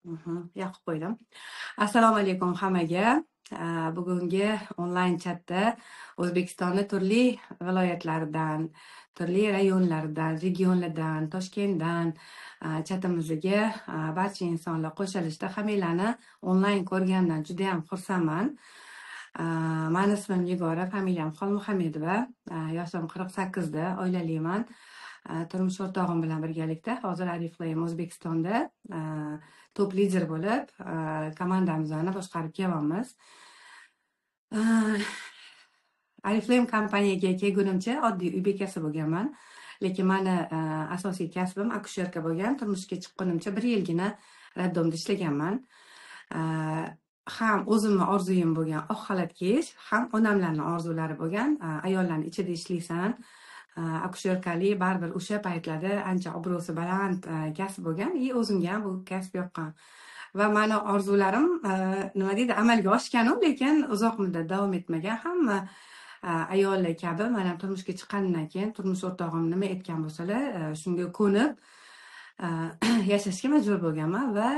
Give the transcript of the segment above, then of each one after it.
Yoqib qo'ydim. Assalomu alaykum hammaga. Bugungi onlayn chatda O'zbekistonning turli viloyatlaridan, turli rayonlaridan, regionlardan, Toshkentdan chatimizga barcha insonlar qo'shilishdi. Hammanglarni onlayn ko'rganimdan juda ham xursandman. Mani ismim Nigora, familiyam Xolmuhammedova, yoshim 48da, oilaliman. Turmush o'rtog'im bilan birgalikda hozir Oriflame O'zbekistonda top lider bo'lib, komandamizni boshqarib kelyapmiz. Oriflame kompaniyaga kelgunimcha oddiy uy bekasi bo'lganman, lekin mani asosiy kasbim akusherka bo'lgan. Turmushga chiqqunimcha 1 yilgina raddomda ishlaganman. Ham o'zimning orzuyim bo'lgan oq xalat kiyish, ham onamlarning orzulari bo'lgan. Ayollarning ichida ishlaysan, akusherkalik baribir o'sha paytlarda ancha obro'si baland kasb bo'lgan. O'zimga ham bu kasb yoqqan. Va mani orzularim nima deydi, amalga oshgan, lekin uzoq muddat davom etmagan. Hamma ayollar kabi men ham turmushga chiqqandan keyin turmush o'rtog'im nima aytgan bo'lsalar, shunga ko'nib yashashga majbur bo'lganman va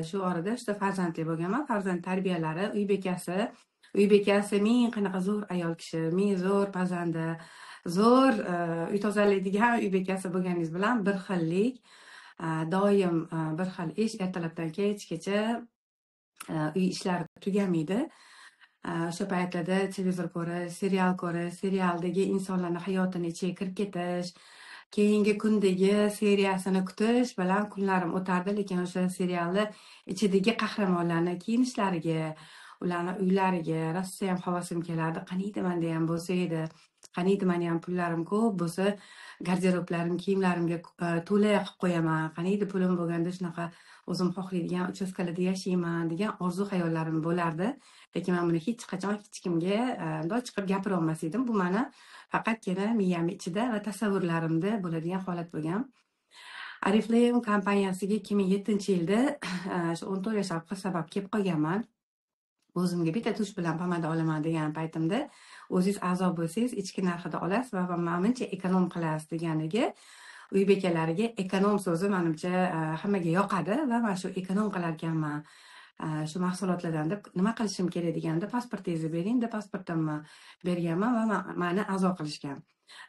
shu orada farzandli bo'lganman. Farzand tarbiyalari, uy bekasi ming qanaqa zo'r ayol kishi, ming zo'r pazanda, zo'r uy tozalaydigan uy bekasi bo'lganingiz bilan bir xillik, doim bir xil ish, ertalabdan kechgacha uy ishlari tugamaydi. O'sha paytlarda televizor ko'rish, serialdagi insonlarning hayotini ichiga kirib ketish, keyingi kundagi seriyasini kutish bilan kunlarim o'tardi. Lekin o'sha serialni ichidagi qahramonlarning kiyinishlariga, ularning uylariga rosa ham havasim kelardi. Qaniydi menda ham bo'lsa edi, qaniydi meni ham pullarim ko'p bo'lsa, garderoblarim, kiyimlarimga to'la qilib qo'yaman, qaniydi pulim bo'lganda shunaqa o'zim xohlaydigan uchastkalarda yashayman degan orzu hayollarim bo'lardi. Lekin men buni hech qachon hech kimga chiqib gapira olmas edim. Bu meni faqatgina miyam ichida va tasavvurlarimda bo'ladigan holat bo'lgan. Oriflame kompaniyasiga 2007-yilda shu 14 yoshar qiz sabab kelib qolganman. O'zimga bitta tush bilan pomada olaman degan paytimda o'zingiz a'zo bo'lsangiz ichki narxida olasiz va menimcha ekonom qilasiz deganiga, uy bekalariga ekonom so'zi menimcha hammaga yoqadi va men shu ekonom qilar ekanman. Shu mahsulotlardan deb nima qilishim kerak deganda, pasportingizni bering deb pasportimni berganman va meni a'zo qilishgan.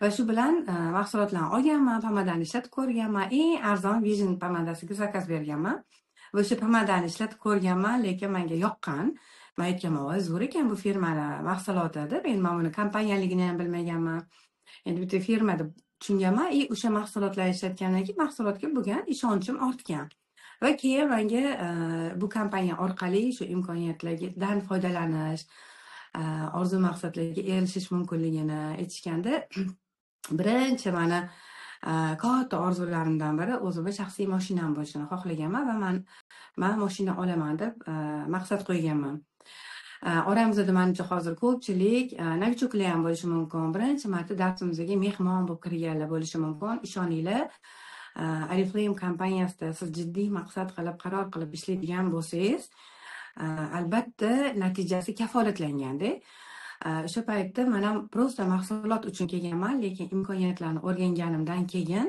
Va shu bilan mahsulotlarni olganman, pomadani ishlatib ko'rganman. Eng arzon Vision pomadasiga zakaz berganman. Va o'sha pomadani ishlatib ko'rganman, lekin menga yoqqan. Men aytganman, "Voy, zo'r ekan bu firmani mahsuloti" deb. Men buni kompaniyaligini ham bilmaganman. Endi bitta firma deb tushunganman. O'sha mahsulotlarni ishlatgandan keyin mahsulotga bo'lgan ishonchim ortgan. Va keyin menga bu kompaniya orqali shu imkoniyatlardan foydalanish, orzu maqsadlarga erishish mumkinligini aytishganda, birinchi meni katta orzularimdan biri o'zimga shaxsiy mashinam bo'lishini xohlaganman va men mashina olaman deb maqsad qo'yganman. Oramizda menimcha hozir ko'pchilik novichoklar ham bo'lishi mumkin. Birinchi marta darsimizga mehmon bo'lib kirganlar bo'lishi mumkin. Ishoninglar, Oriflame kompaniyasida siz jiddiy maqsad qilib, qaror qilib ishlaydigan bo'lsangiz, albatta natijasi kafolatlanganda. O'sha paytda men ham prosta mahsulot uchun kelganman, lekin imkoniyatlarni o'rganganimdan keyin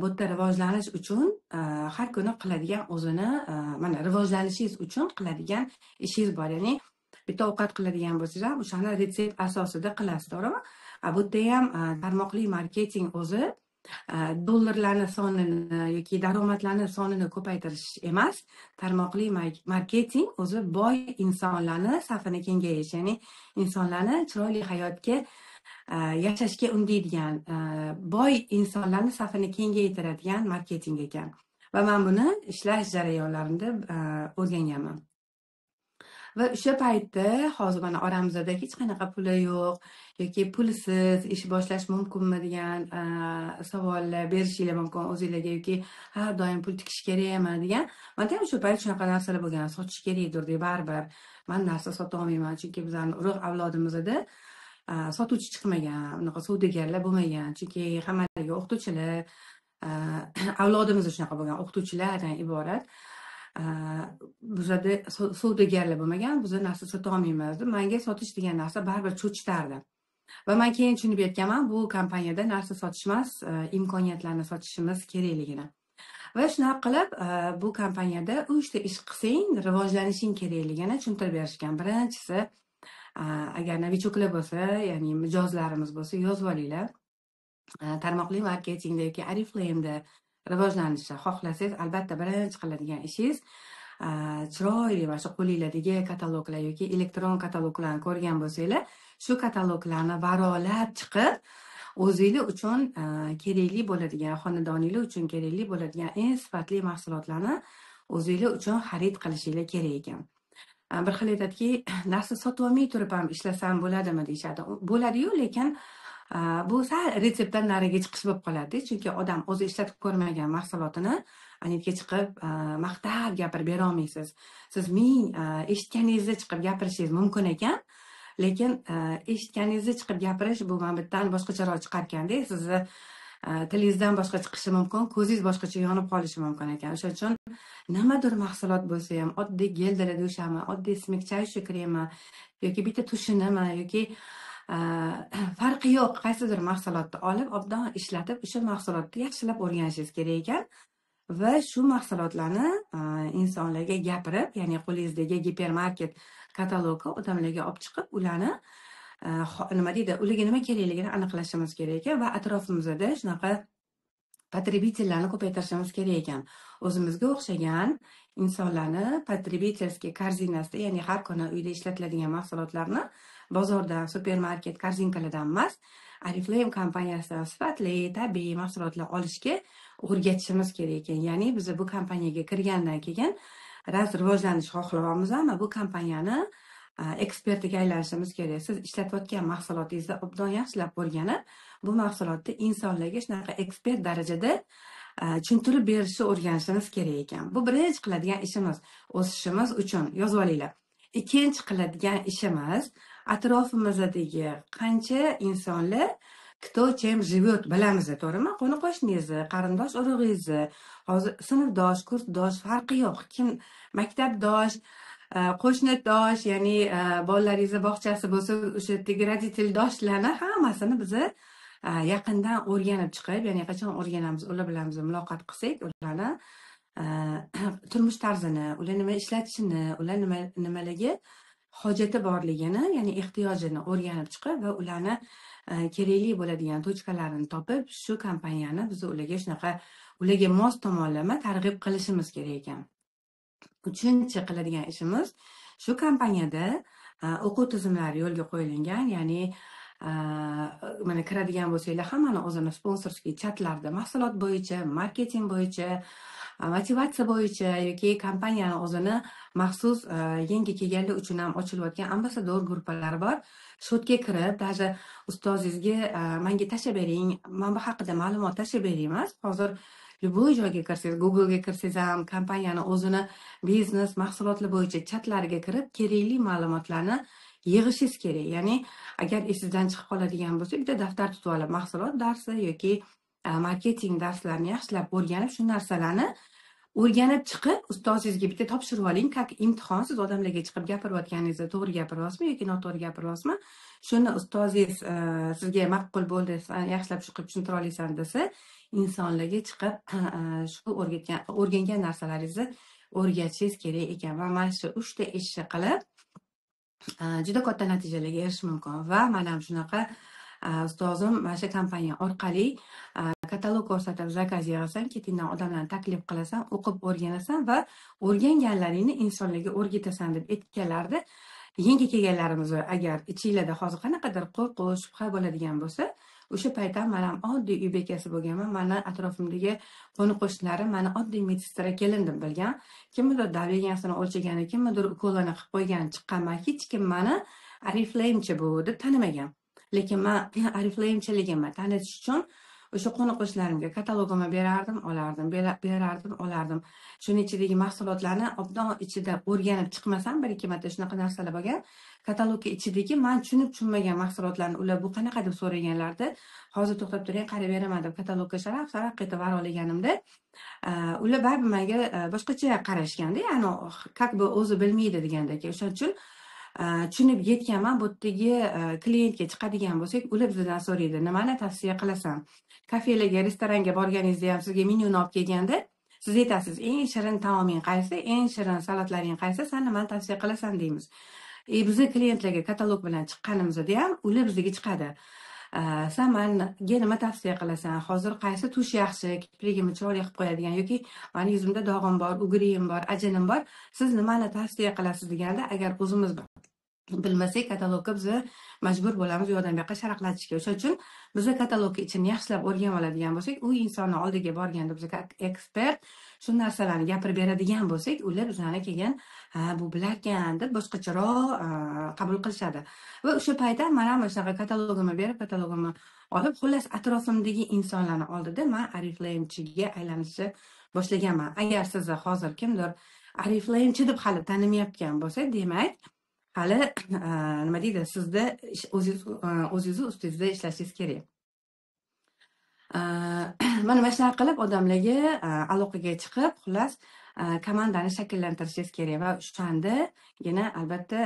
bu yerda rivojlanish uchun har kuni qiladigan o'zini, mana rivojlanishingiz uchun qiladigan ishingiz bor. Ya'ni bitta ovqat qiladigan bo'lsangiz ham o'shani retsept asosida qilasiz, to'g'rimi? Bu yerda ham tarmoqli marketing o'zi dollarlarning sonini yoki daromadlarning sonini ko'paytirish emas, tarmoqli marketing o'zi boy insonlarni safini kengayish, ya'ni insonlarni chiroyli hayotga yashashga undaydigan, boy insonlarni safini kengaytiradigan marketing ekan. Va men buni ishlash jarayonlarida o'rganganman. Va o'sha paytda hozir mana oramizda hech qanaqa puli yo'q yoki pulsiz ish boshlash mumkinmi degan savollar berishinglar mumkin o'zingizlarga, yoki har doim pul tikish kerakmi degan. Menda ham o'sha payt shunaqa narsalar bo'lgan. Sotish kerakdir deb baribir men narsa sota olmayman, chunki bizlarning urug' avlodimizda sotuvchi chiqmagan, unaqa savdogarlar bo'lmagan. Chunki hammaligi o'qituvchilar, avlodimiz shunaqa bo'lgan, o'qituvchilardan iborat. Bizda savdogarlar bo'lmagan, biz narsa sota olmaymiz. Menga sotish degan narsa baribir cho'chitardi. Va men keyin tushunib yetganman, bu kompaniyada narsa sotish emas, imkoniyatlarni sotishimiz kerakligini. va shunaqa qilib bu kompaniyada 3 ta ish qilsang rivojlanishing kerakligini tushuntirib berishgan. Birinchisi, agar novichoklar bo'lsa, ya'ni mijozlarimiz bo'lsa, yozib olinglar. Tarmoqli marketingda yoki Oriflameda rivojlanishni xohlasangiz, albatta birinchi qiladigan ishingiz chiroyli mana shu qo'linglardagi kataloglar yoki elektron kataloglarni ko'rgan bo'lsanglar, shu kataloglarni varolab chiqib, o'zinglar uchun kerakli bo'ladigan, xonadoninglar uchun kerakli bo'ladigan eng sifatli mahsulotlarni o'zinglar uchun xarid qilishinglar kerak ekan. Bir xil aytadiki, narsa sotib olmay turib ham ishlasam bo'ladimi deyishadi. Bo'ladi-yu, lekin bu sal retseptdan nariga chiqish bo'lib qoladi. Chunki odam o'zi ishlatib ko'rmagan mahsulotini anetga chiqib maqtab gapirib bera olmaysiz. Siz ming eshitganingizda chiqib gapirishingiz mumkin ekan, lekin eshitganingizda chiqib gapirish bu manbadan boshqacharoq chiqar ekanda. Sizni tilingizdan boshqa chiqishi mumkin, ko'zingiz boshqacha yonib qolishi mumkin ekan. O'sha uchun nimadir mahsulot bo'lsa ham, oddiy gel dala dushami, oddiy smekchaющий kremi yoki bitta tushinimi yoki farqi yo'q, qaysidir mahsulotni olib, obdan ishlatib, o'sha mahsulotni yaxshilab o'rganishingiz kerak ekan va shu mahsulotlarni insonlarga gapirib, ya'ni qo'lingizdagi gipermarket katalogi odamlarga olib chiqib, ularni nima deydi, ularga nima kerakligini aniqlashimiz kerak ekan va atrofimizda shunaqa потребительlarni ko'paytirishimiz kerak ekan. O'zimizga o'xshagan insonlarni потребительский korzinasida, ya'ni har kuni uyda ishlatiladigan mahsulotlarni bozordan, supermarket korzinkalardan emas, Oriflame kompaniyasidan sifatli, tabiiy mahsulotlar olishga o'rgatishimiz kerak ekan. Ya'ni biz bu kompaniyaga kirgandan keyin rivojlanishni xohlayapmiz, ammo bu kompaniyani ekspertiga aylanishimiz kerak. Siz ishlatayotgan mahsulotingizni obdan yaxshilab o'rganib, bu mahsulotni insonlarga shunaqa ekspert darajada tushuntirib berishni o'rganishimiz kerak ekan. Bu birinchi qiladigan ishimiz, o'sishimiz uchun yozib olinglar. Ikkinchi qiladigan ishimiz, atrofimizdagi qancha insonlar кто чем живет bilamiz, to'g'rimi? Qo'ni-qo'shningizni, qarindosh urug'ingizni, hozir sinfdosh, kursdosh farqi yo'q. Kim maktabdosh, qo'shnidosh, ya'ni bolalaringizni bog'chasi bo'lsa, o'sha yerdagi roditeldoshlarni hammasini biz yaqindan o'rganib chiqib, ya'ni qachon o'rganamiz, ular bilan biz muloqot qilsak, ularni turmush tarzini, ular nima ishlatishini, ular nimalarga hojati borligini, ya'ni ehtiyojini o'rganib chiqib va ularni kerakli bo'ladigan tochkalarini topib, shu kompaniyani biz ularga shunaqa ularga mos tomonlama targ'ib qilishimiz kerak ekan. Uchinchi qiladigan ishimiz, shu kompaniyada o'quv tizimlari yo'lga qo'yilgan, ya'ni mana kiradigan bo'lsanglar, hammani o'zini sponsorskiy chatlarda mahsulot bo'yicha, marketing bo'yicha, motivatsiya bo'yicha yoki kompaniyani o'zini maxsus yangi kelganlar uchun ham ochilayotgan ambassador guruhlari bor. Shu yerga kirib, даже ustozingizga menga tashlab bering, mana bu haqida ma'lumot tashlab bering emas. Hozir любой joyga kirsangiz, Google'ga kirsangiz ham, kompaniyani o'zini biznes mahsulotlar bo'yicha chatlariga kirib, kerakli ma'lumotlarni yig'ishingiz kerak. Ya'ni agar esingizdan chiqib qoladigan bo'lsa, bitta daftar tutib olib, mahsulot darsi yoki marketing darslarini yaxshilab o'rganib, shu narsalarni o'rganib chiqib, ustozingizga bitta topshirib oling, как imtihon. Siz odamlarga chiqib gapirayotganingizda to'g'ri gapiryapsizmi yoki noto'g'ri gapiryapsizmi? Shuni ustozingiz sizga ma'qul bo'ldi, yaxshilab chiqib tushuntira olasan desa, insonlarga chiqib shu o'rgangan narsalaringizni o'rgatishingiz kerak ekan. Va mana shu 3 ta ishni qilib juda katta natijalarga erishish mumkin. Va mana ham shunaqa ustozim mana shu kompaniya orqali katalog ko'rsatib zakaz yig'asan, ketingdan odamlarni taklif qilasan, o'qib o'rganasan va o'rganganlaringni insonlarga o'rgatasan deb aytganlarda, yangi kelganlarimiz agar ichinglarda hozir qanaqadir qo'rquv, shubha bo'ladigan bo'lsa, o'sha payt ham men ham oddiy uy bekasi bo'lganman. Meni atrofimdagi qo'ni-qo'shnilarim meni oddiy meditsina kelin deb bilgan. Kimdir davriyasini o'lchagani, kimdir ukolini qilib qo'ygan chiqqanman. Hech kim meni Oriflamechi bu deb tanimagan. Lekin men Oriflamechiligimni tanitish uchun o'sha qo'ni-qo'shnilarimga katalogimni berardim, olardim. Shuning ichidagi mahsulotlarni obdan ichida o'rganib chiqmasam, bir ikki marta shunaqa narsalar bo'lgan. Katalogga ichidagi men tushunmagan mahsulotlarni ular bu qanaqa deb so'raganlarda, hozir to'xtab turing, qarab beraman deb katalogga sharaq qilib varolaganimda, ular baribir menga boshqacha qarashganda, ya'ni как бы o'zi bilmaydi degandek. O'shaning uchun tushunib yetganman. Bu yerdagi klientga chiqadigan bo'lsak, ular bizdan so'raydi, nimani tavsiya qilasan? Kafelarga, restoranga borganingizda ham sizga menyuni olib kelganda, siz aytasiz, eng shirin taoming qaysi, eng shirin salatlaring qaysi, san nimani tavsiya qilasan deymiz. Biza klientlarga katalog bilan chiqqanimizda ham ular bizga chiqadi. San menga nima tavsiya qilasan, hozir qaysi tush yaxshi, kiprigimni chiroyli qilib qo'yadigan yoki mani yuzimda dog'im bor, ugrim bor, ajinim bor, siz nimani tavsiya qilasiz deganda, agar o'zimiz bilmasak katalogga biz majbur bo'lamiz u yoqdan bu yoqqa sharaqlatishga. O'sha uchun biz katalogga ichini yaxshilab o'rganib oladigan bo'lsak, u insonni oldiga borganda biz ekspert shu narsalarni gapirib beradigan bo'lsak, ular bizlarni keyin bu bilarkan deb boshqacharoq qabul qilishadi. Va o'sha paytda mana shunaqa katalogimni berib, katalogimni olib, xullas atrofimdagi insonlarni oldida men oriflamechiga aylanishni boshlaganman. Agar sizni hozir kimdir oriflamechi deb hali tanimayotgan bo'lsa, demak hali nima deydi, sizda o'zingizni ustingizda ishlashingiz kerak. Mana mana shunaqa qilib odamlarga aloqaga chiqib, xullas komandani shakllantirishingiz kerak va o'shandagina albatta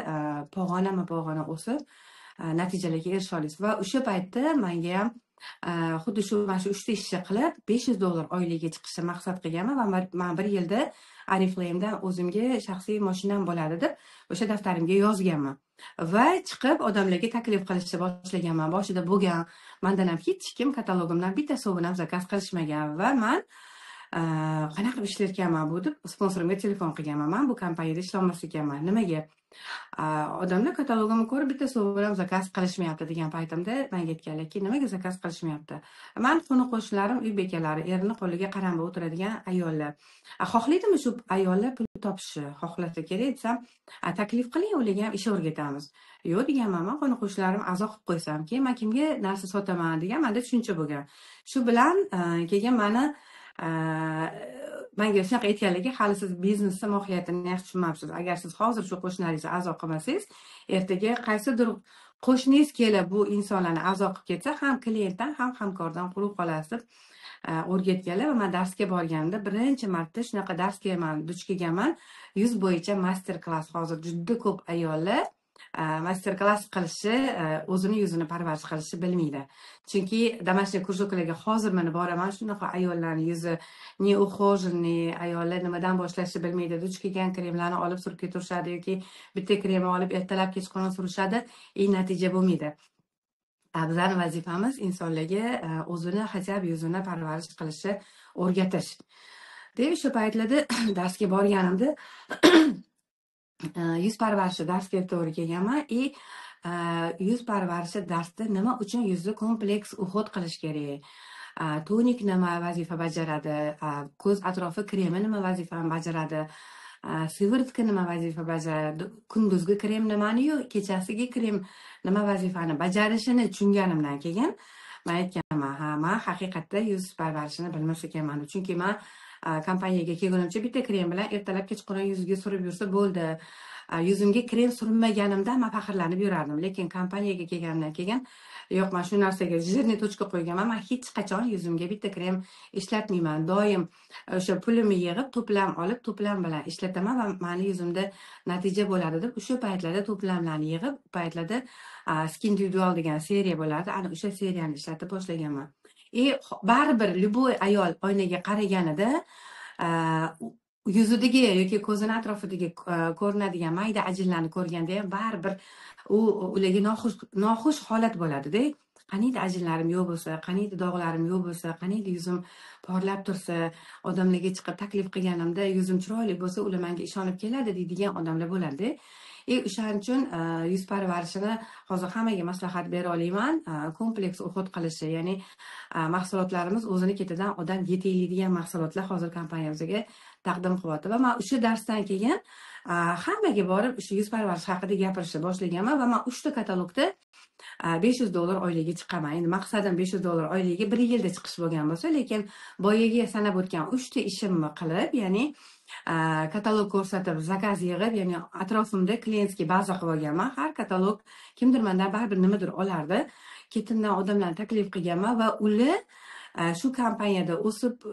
pog'ona o'sib natijalarga erisha olasiz. Va o'sha paytda menga ham xuddi shu mana shu 3 ta ishni qilib $500 oylikka chiqishni maqsad qilganman va men 1 yilda Oriflame'dan o'zimga shaxsiy mashinam bo'ladi deb o'sha daftarimga yozganman. Va chiqib odamlarga taklif qilishni boshlaganman. Boshida bo'lgan, mendan ham hech kim katalogimdan bitta sovun ham zakaz qilishmagan va men qanaqa qilib ishlayotganman bu deb sponsorimga telefon qilganman. Men bu kompaniyada ishlamas ekanman. Nimaga? Odamlar katalogimni ko'rib bitta sovun ham zakaz qilishmayapti degan paytimda menga aytganlarki, nimaga zakaz qilishmayapti? Men qo'ni-qo'shnilarim, uy bekalari, erini qo'liga qaramba o'tiradigan ayollar. Xohlaydimi shu ayollar pul topishni? Xohlasa kerak desam, taklif qiling, ularga ham ish o'rgatamiz. Yo'q deganman, men qo'ni-qo'shnilarim a'zo qilib qo'ysam, keyin men kimga narsa sotaman degan menda tushuncha bo'lgan. Shu bilan keyin meni menga shunaqa aytganlarki, hali siz biznesni mohiyatini yaxshi tushunmabsiz. Agar siz hozir shu qo'shnilaringizni a'zo qilmasangiz, ertaga qaysidir qo'shningiz kelib bu insonlarni a'zo qilib ketsa, ham klientdan, ham hamkordan quruq qolasiz deb o'rgatganlar va men darsga borganimda birinchi marta shunaqa darsga men duch kelganman. Yuz bo'yicha master klass. Hozir juda ko'p ayollar master klass qilishi, o'zini yuzini parvarish qilishni bilmaydi. Chunki домашний кружокlarga hozir men boraman, shunaqa ayollarning yuzi ne ухоженный, ayollar nimadan boshlashni bilmaydi. Duch kelgan kremlarni olib surib keturishadi yoki bitta kremni olib ertalab kechqurun surishadi, natija bo'lmaydi. Bizning vazifamiz insonlarga o'zini hajab yuzini parvarish qilishni o'rgatish. Deb shu paytlarda darsga borganimda yuz parvarishi darsga to'g'ri kelganman. Yuz parvarishi darsda nima uchun yuzni kompleks uhud qilish kerak? Tonik nima vazifa bajaradi? Ko'z atrofi kremi nima vazifani bajaradi? Siviritka nima vazifa bajaradi? Kunduzgi krem nimani-yu, kechasiga krem nima vazifani bajarishini tushunganimdan keyin men aytganman, men haqiqatda yuz parvarishini bilmas ekanman. Chunki men kompaniyaga kelgunimcha bitta krem bilan ertalab kechqurun yuzga surib yursa bo'ldi. Yuzimga krem surmaganimda men faxrlanib yurardim. Lekin kompaniyaga kelgandan keyin yo'q, men shu narsaga jирный точка qo'yganman. Men hech qachon yuzimga bitta krem ishlatmayman. Doim o'sha pulimni yig'ib, to'plam olib, to'plam bilan ishlataman va meni yuzimda natija bo'ladi deb o'sha paytlarda to'plamlarni yig'ib, paytlarda Skin Individual degan seriya bo'lardi. Ana o'sha seriyani ishlatib boshlaganman. Baribir любой ayol oynaga qaraganida yuzidagi yoki ko'zini atrofidagi ko'rinadigan mayda ajinlarni ko'rganda ham baribir ularga noxush holat bo'ladi-da. Qaniydi ajinlarim yo'q bo'lsa, qaniydi dog'larim yo'q bo'lsa, qaniydi yuzim porlab tursa, odamlarga chiqib taklif qilganimda yuzim chiroyli bo'lsa, ular menga ishonib keladi deydigan odamlar bo'ladi. O'shaning uchun yuz parvarishini hozir hammaga maslahat bera olaman. Kompleks uhud qilishi, ya'ni mahsulotlarimiz o'zini ketidan odam yetaydigan mahsulotlar hozir kompaniyamizga taqdim qilyapti va men o'sha darsdan keyin hammaga borib o'sha yuz parvarish haqida gapirishni boshlaganman va men 3 ta katalogda $500 oyligiga chiqaman. Endi maqsadim $500 oyligiga 1 yilda chiqish bo'lgan bo'lsa, lekin boyaga sanab o'tgan 3 ta ishimni qilib, ya'ni katalog ko'rsatib, zakaz yig'ib, ya'ni atrofimda klientskiy baza qilib olganman. Har katalog kimdir mendan baribir nimadir olardi. Ketimdan odamlarni taklif qilganman va ular shu kompaniyada o'sib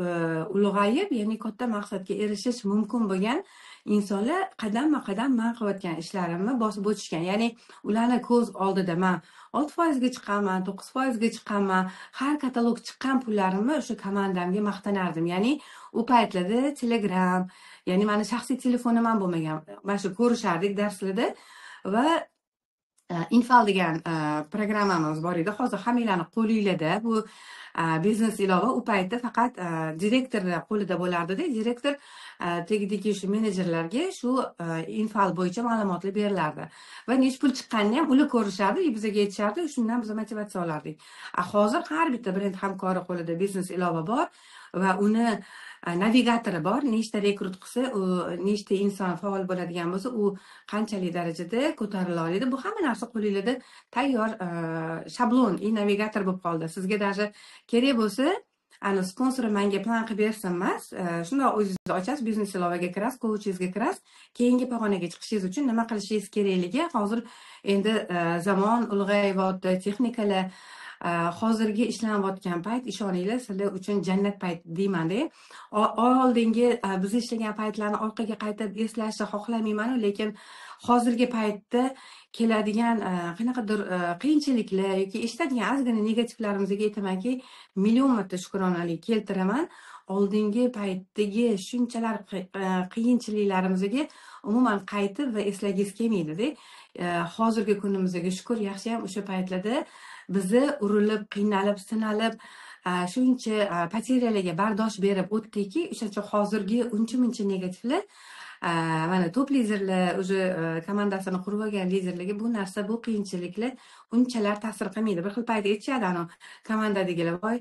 ulg'ayib, ya'ni katta maqsadga erishish mumkin bo'lgan insonlar qadamma qadam man qilayotgan ishlarimni bosib o'tishgan. Ya'ni ularni ko'z oldida man 6% ga chiqqanman, 9% ga chiqqanman. Har katalog chiqqan pullarimni o'sha komandamga maqtanardim. Ya'ni u paytlarda Telegram, ya'ni mani shaxsiy telefonim ham bo'lmagan. Mana shu ko'rishardik darslarda va Infal degan programmamiz bor edi. Hozir hammanglarning qo'linglarda bu biznes ilova. U paytda faqat direktorlar qo'lida bo'lardi-da. Direktor tagidagi shu menejerlarga shu Infal bo'yicha ma'lumotlar berilardi. Va nech pul chiqqanini ham ular ko'rishardi, bizga aytishardi, shundan biz motivatsiya olardik. Hozir har bitta brend hamkori qo'lida biznes ilova bor va uni navigatori bor. Nechta rekrut qilsa, u nechta inson faol bo'ladigan bo'lsa, u qanchalik darajada ko'tarila oladi. Bu hamma narsa qo'lingizda tayyor shablon, navigator bo'lib qoldi. Sizga даже kerak bo'lsa, ana sponsor menga plan qilib bersin emas, shundoq o'zingiz ochasiz, biznes ilovaga kirasiz, coachingizga kirasiz, keyingi pog'onaga chiqishingiz uchun nima qilishingiz kerakligi hozir endi zamon ulg'ayyapti, texnikalar hozirgi ishlanayotgan payt ishoninglar sizlar uchun jannat payt deyman-da. Oldingi biz ishlagan paytlarni orqaga qaytib eslashni xohlamayman, lekin hozirgi paytda keladigan qanaqadir qiyinchiliklar yoki eshitadigan ozgina negativlarimizga aytamanki, million marta shukronalik keltiraman. Oldingi paytdagi shunchalar qiyinchiliklarimizga umuman qaytib va eslagingiz kelmaydi-da. Hozirgi kunimizga shukur, yaxshi ham o'sha paytlarda bizni urilib, qiynalib, sinalib, shuncha poteriyalarga bardosh berib o'tdikki, o'shacha hozirgi uncha-muncha negativlar mana top liderlar, o'sha komandasini qurib olgan liderlarga bu narsa, bu qiyinchiliklar unchalar ta'sir qilmaydi. Bir xil payt aytishadi, komandadagilar, voy,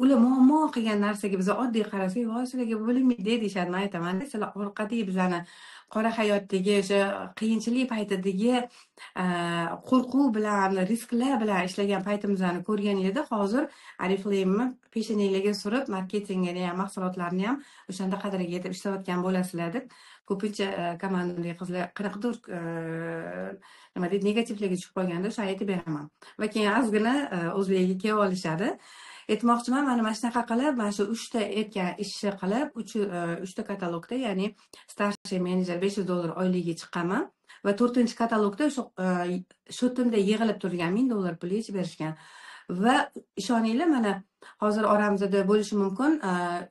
ular muammo qilgan narsaga biz oddiy qarasak, voy, sizlarga bo'linmaydi deyishadi. Men aytaman, sizlar orqadagi bizani qora hayotdagi o'sha qiyinchilik paytidagi qo'rquv bilan, risklar bilan ishlagan paytimizni ko'rganingizda, hozir Oriflame'ni peshonanglarga surib, marketingini ham, mahsulotlarni ham o'shanda qadriga yetib ishlayotgan bo'lasizlar deb ko'pincha komandamdagi qizlar qanaqadir nima deydi, negativlarga tushib qolganda o'sha aytib beraman. Va keyin ozgina o'zlariga kelib olishadi. Aytmoqchiman, mana shunaqa qilib, mana shu 3 ta aytgan ishni qilib, 3 ta katalogda, ya'ni starshий menejer $500 oyligiga chiqqanman va 4-katalogda o'sha shotimda yig'ilib turgan $1000 pul yechib berishgan. Va ishoninglar, mana hozir oramizda bo'lishi mumkin,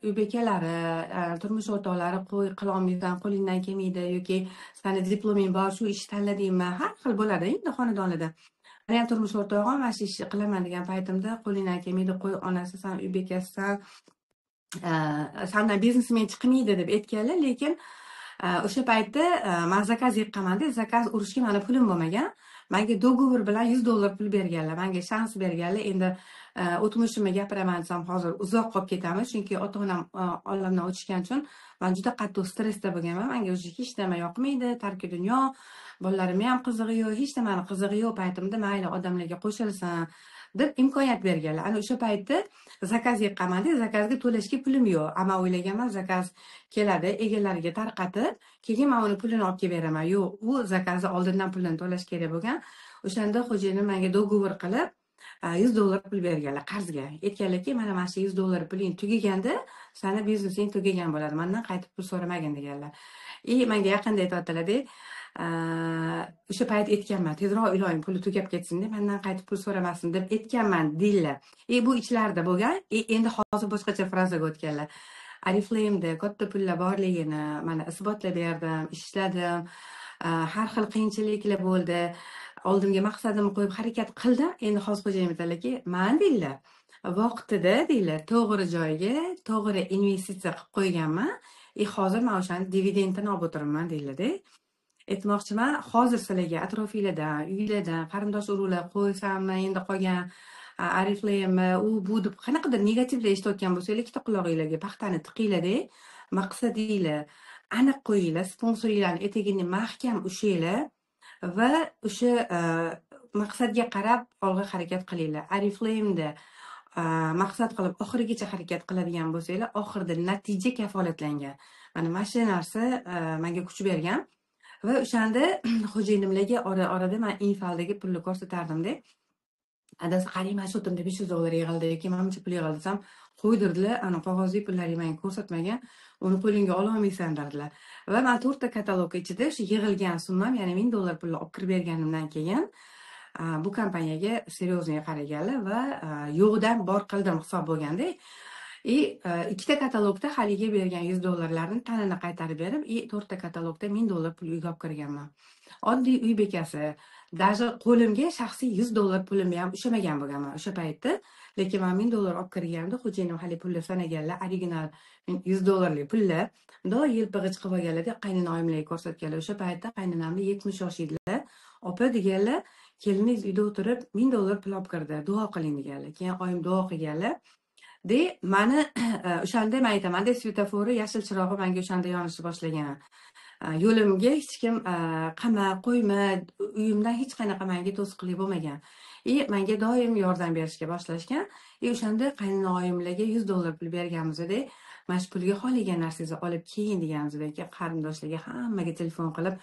uy bekalari, turmush o'rtoqlari, qo'y qila olmaysan, qo'lingdan kelmaydi yoki sani diploming bor, shu ishni tanladingmi, har xil bo'ladi endi xonadonlarda. Men ham turmush o'rtog'im mana shu ishni qilaman degan paytimda qo'lingdan kelmaydi, qo'y onasi, san uy bekasisan, sandan biznesmen chiqmaydi deb aytganlar, lekin o'sha paytda men zakaz yiqqanman-da, zakaz urishga mani pulim bo'lmagan. Menga dogovor bilan $100 pul berganlar, menga shans berganlar. Endi o'tmishimni gapiraman desam hozir uzoq qolib ketamiz, chunki ota-onam olamdan o'tishgan uchun men juda qattiq stressda bo'lganman. Menga o'sha hech nima yoqmaydi, tarki dunyo, bolalarim ham qizig'i yo'q, hech nimani qizig'i yo'q paytimda mayli odamlarga qo'shilsin deb imkoniyat berganlar. Ana o'sha paytda zakaz yiqqanman-da, zakazga to'lashga pulim yo'q. Men o'ylaganman, zakaz keladi, egalariga tarqatib, keyin men uni pulini olib kelib beraman. Yo'q, u zakazni oldindan pulini to'lash kerak bo'lgan. O'shanda xo'jayinim menga dogovor qilib $100 pul berganlar qarzga. Aytganlarki, mana shu $100 puling tugaganda, sani biznesing tugagan bo'ladi. Mendan qaytib pul so'ramagin deganlar. Menga yaqinda aytayotdilar-da, o'sha payt aytganman, tezroq iloyim puli tugab ketsin deb, mendan qaytib pul so'ramasin deb aytganman deydilar. Bu ichlarida bo'lgan. Endi hozir boshqacha frazaga o'tganlar. Oriflame'da katta pullar borligini mana isbotlab berdim, ishladim. Har xil qiyinchiliklar bo'ldi. Oldimga maqsadimni qo'yib harakat qildim. Endi hozir xo'jayinim aytadilarki, "Men deydilar, vaqtida deydilar, to'g'ri joyga, to'g'ri investitsiya qilib qo'yganman. Hozir men o'shani dividendini olib o'tiribman" deydilar-da. Aytmoqchiman, hozir sizlarga atrofingizdan, uyingizdan qarindosh urug'lar qo'ysammi, endi qolgan Oriflame u bu deb qanaqadir negativlar eshitayotgan bo'lsanglar, ikkita qulog'ingizga paxtani tiqinglar-da, maqsadinglar aniq qo'yinglar, sponsoringlarni etagini mahkam ushlaylar va o'sha maqsadga qarab olg'a harakat qilinglar. Oriflame'da maqsad qilib oxirigacha harakat qiladigan bo'lsanglar, oxirida natija kafolatlangan. Mana shu narsa menga kuch bergan. Va o'shanda xo'jayinimlarga orada men Infaldagi pulni ko'rsatardim-da. adasi qarang mana shu timda $500 yig'ildi yoki mana buncha pul yig'ildi desam, qo'ydirdilar, ana qog'ozli pullaring menga ko'rsatmagan, uni qo'lingga ololmaysan dedilar. Va men 4 ta katalog ichida o'sha yig'ilgan summam, ya'ni $1000 pulni olib kirib berganimdan keyin bu kompaniyaga серьезный qaraganlar va yo'qdan bor qildim hisob bo'lganda. Ikkita katalogda haligi bergan $100 tanini qaytarib berib, 4 ta katalogda $1000 pul uyga olib kirganman. Oddiy uy bekasi. Даже qo'limga shaxsiy $100 pulim ham ushamagan bo'lganman o'sha paytda. Lekin men $1000 olib kirganimda xo'jayinim hali pulni sanaganlar, original $100 pullar. Mundoq yelpig'ich qilib olganlarda qaynonamlarga ko'rsatganlar. O'sha paytda qaynonamlar 70 yosh edilar. Opa deganlar, keliningiz uyda o'tirib $1000 pul olib kirdi, duo qiling deganlar. Keyin oyim duo qilganlar. Mani o'shanda men aytaman-da, svetoforni yashil chirog'i menga o'shanda yonishni boshlagan. Yo'limga hech kim qama, qo'yma, uyimdan hech qanaqa menga to'sqinlik bo'lmagan. Menga doim yordam berishga boshlashgan. O'shanda qaynonamlarga $100 pul berganimizda, mana shu pulga xohlagan narsangizni olib keling deganimizda, qarindoshlarga hammaga telefon qilib,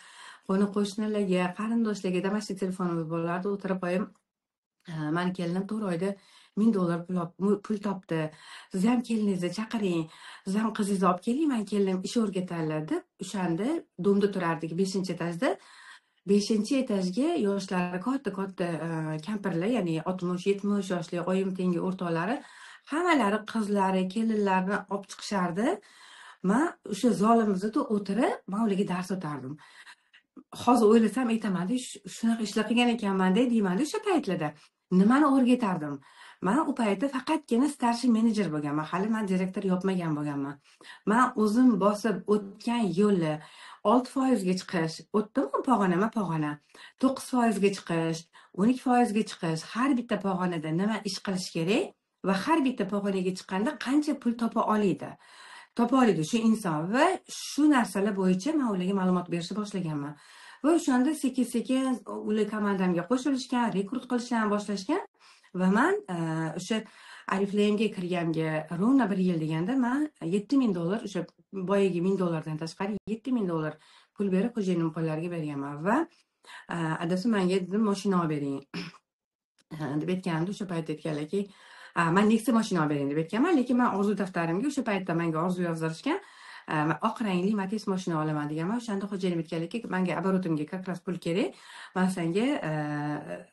qo'ni-qo'shnilarga, qarindoshlarga mana shu telefonimiz bo'lardi, o'tirib qo'yib, mani kelinim 4 oyda $1000 pul topdi. Siz ham keliningizni chaqiring, siz ham qizingizni olib keling, men kelinim ish o'rgatadilar deb, o'shanda domda turardik 5-etajda. 5-etajga yoshlari katta kampirlar, ya'ni 60-70 yoshli oyim tengi o'rtoqlari, hammalari qizlari, kelinlarini olib chiqishardi. Men o'sha zolimizda o'tirib, men ularga dars o'tardim. Hozir o'ylasam aytaman-da, shunaqa ishlar qilgan ekanman-da deyman-da o'sha paytlarda. Nimani o'rgatardim? Men u paytda faqatgina starshi menejer bo'lganman. Hali men direktor yopmagan bo'lganman. Men o'zim bosib o'tgan yo'lni 6% ga chiqish, o'tdimmi pog'ona, 9% ga chiqish, 12% ga chiqish, har bitta pog'onada nima ish qilish kerak va har bitta pog'onaga chiqqanda qancha pul topa oladi shu inson va shu narsalar bo'yicha men ularga ma'lumot berishni boshlaganman. Va o'shanda sekin-sekin ular komandamga qo'shilishgan, rekrut qilishni boshlashgan va men o'sha Oriflame'ga kirganimga rovna 1 yil deganda men $7000 o'sha boyagi $1000 dan tashqari $7000 pul berib xo'jayinim qo'llariga berganman va adasi menga dedim mashina olib bering deb aytganda o'sha paytda aytganlarki, men Nexia mashina olib bering deb aytganman, lekin men orzu daftarimga o'sha paytda menga orzu yozdirishgan, oq rangli Matiz mashina olaman deganman. O'shanda xo'jayinim aytganlarki, menga оборотimga как раз pul kerak. Men senga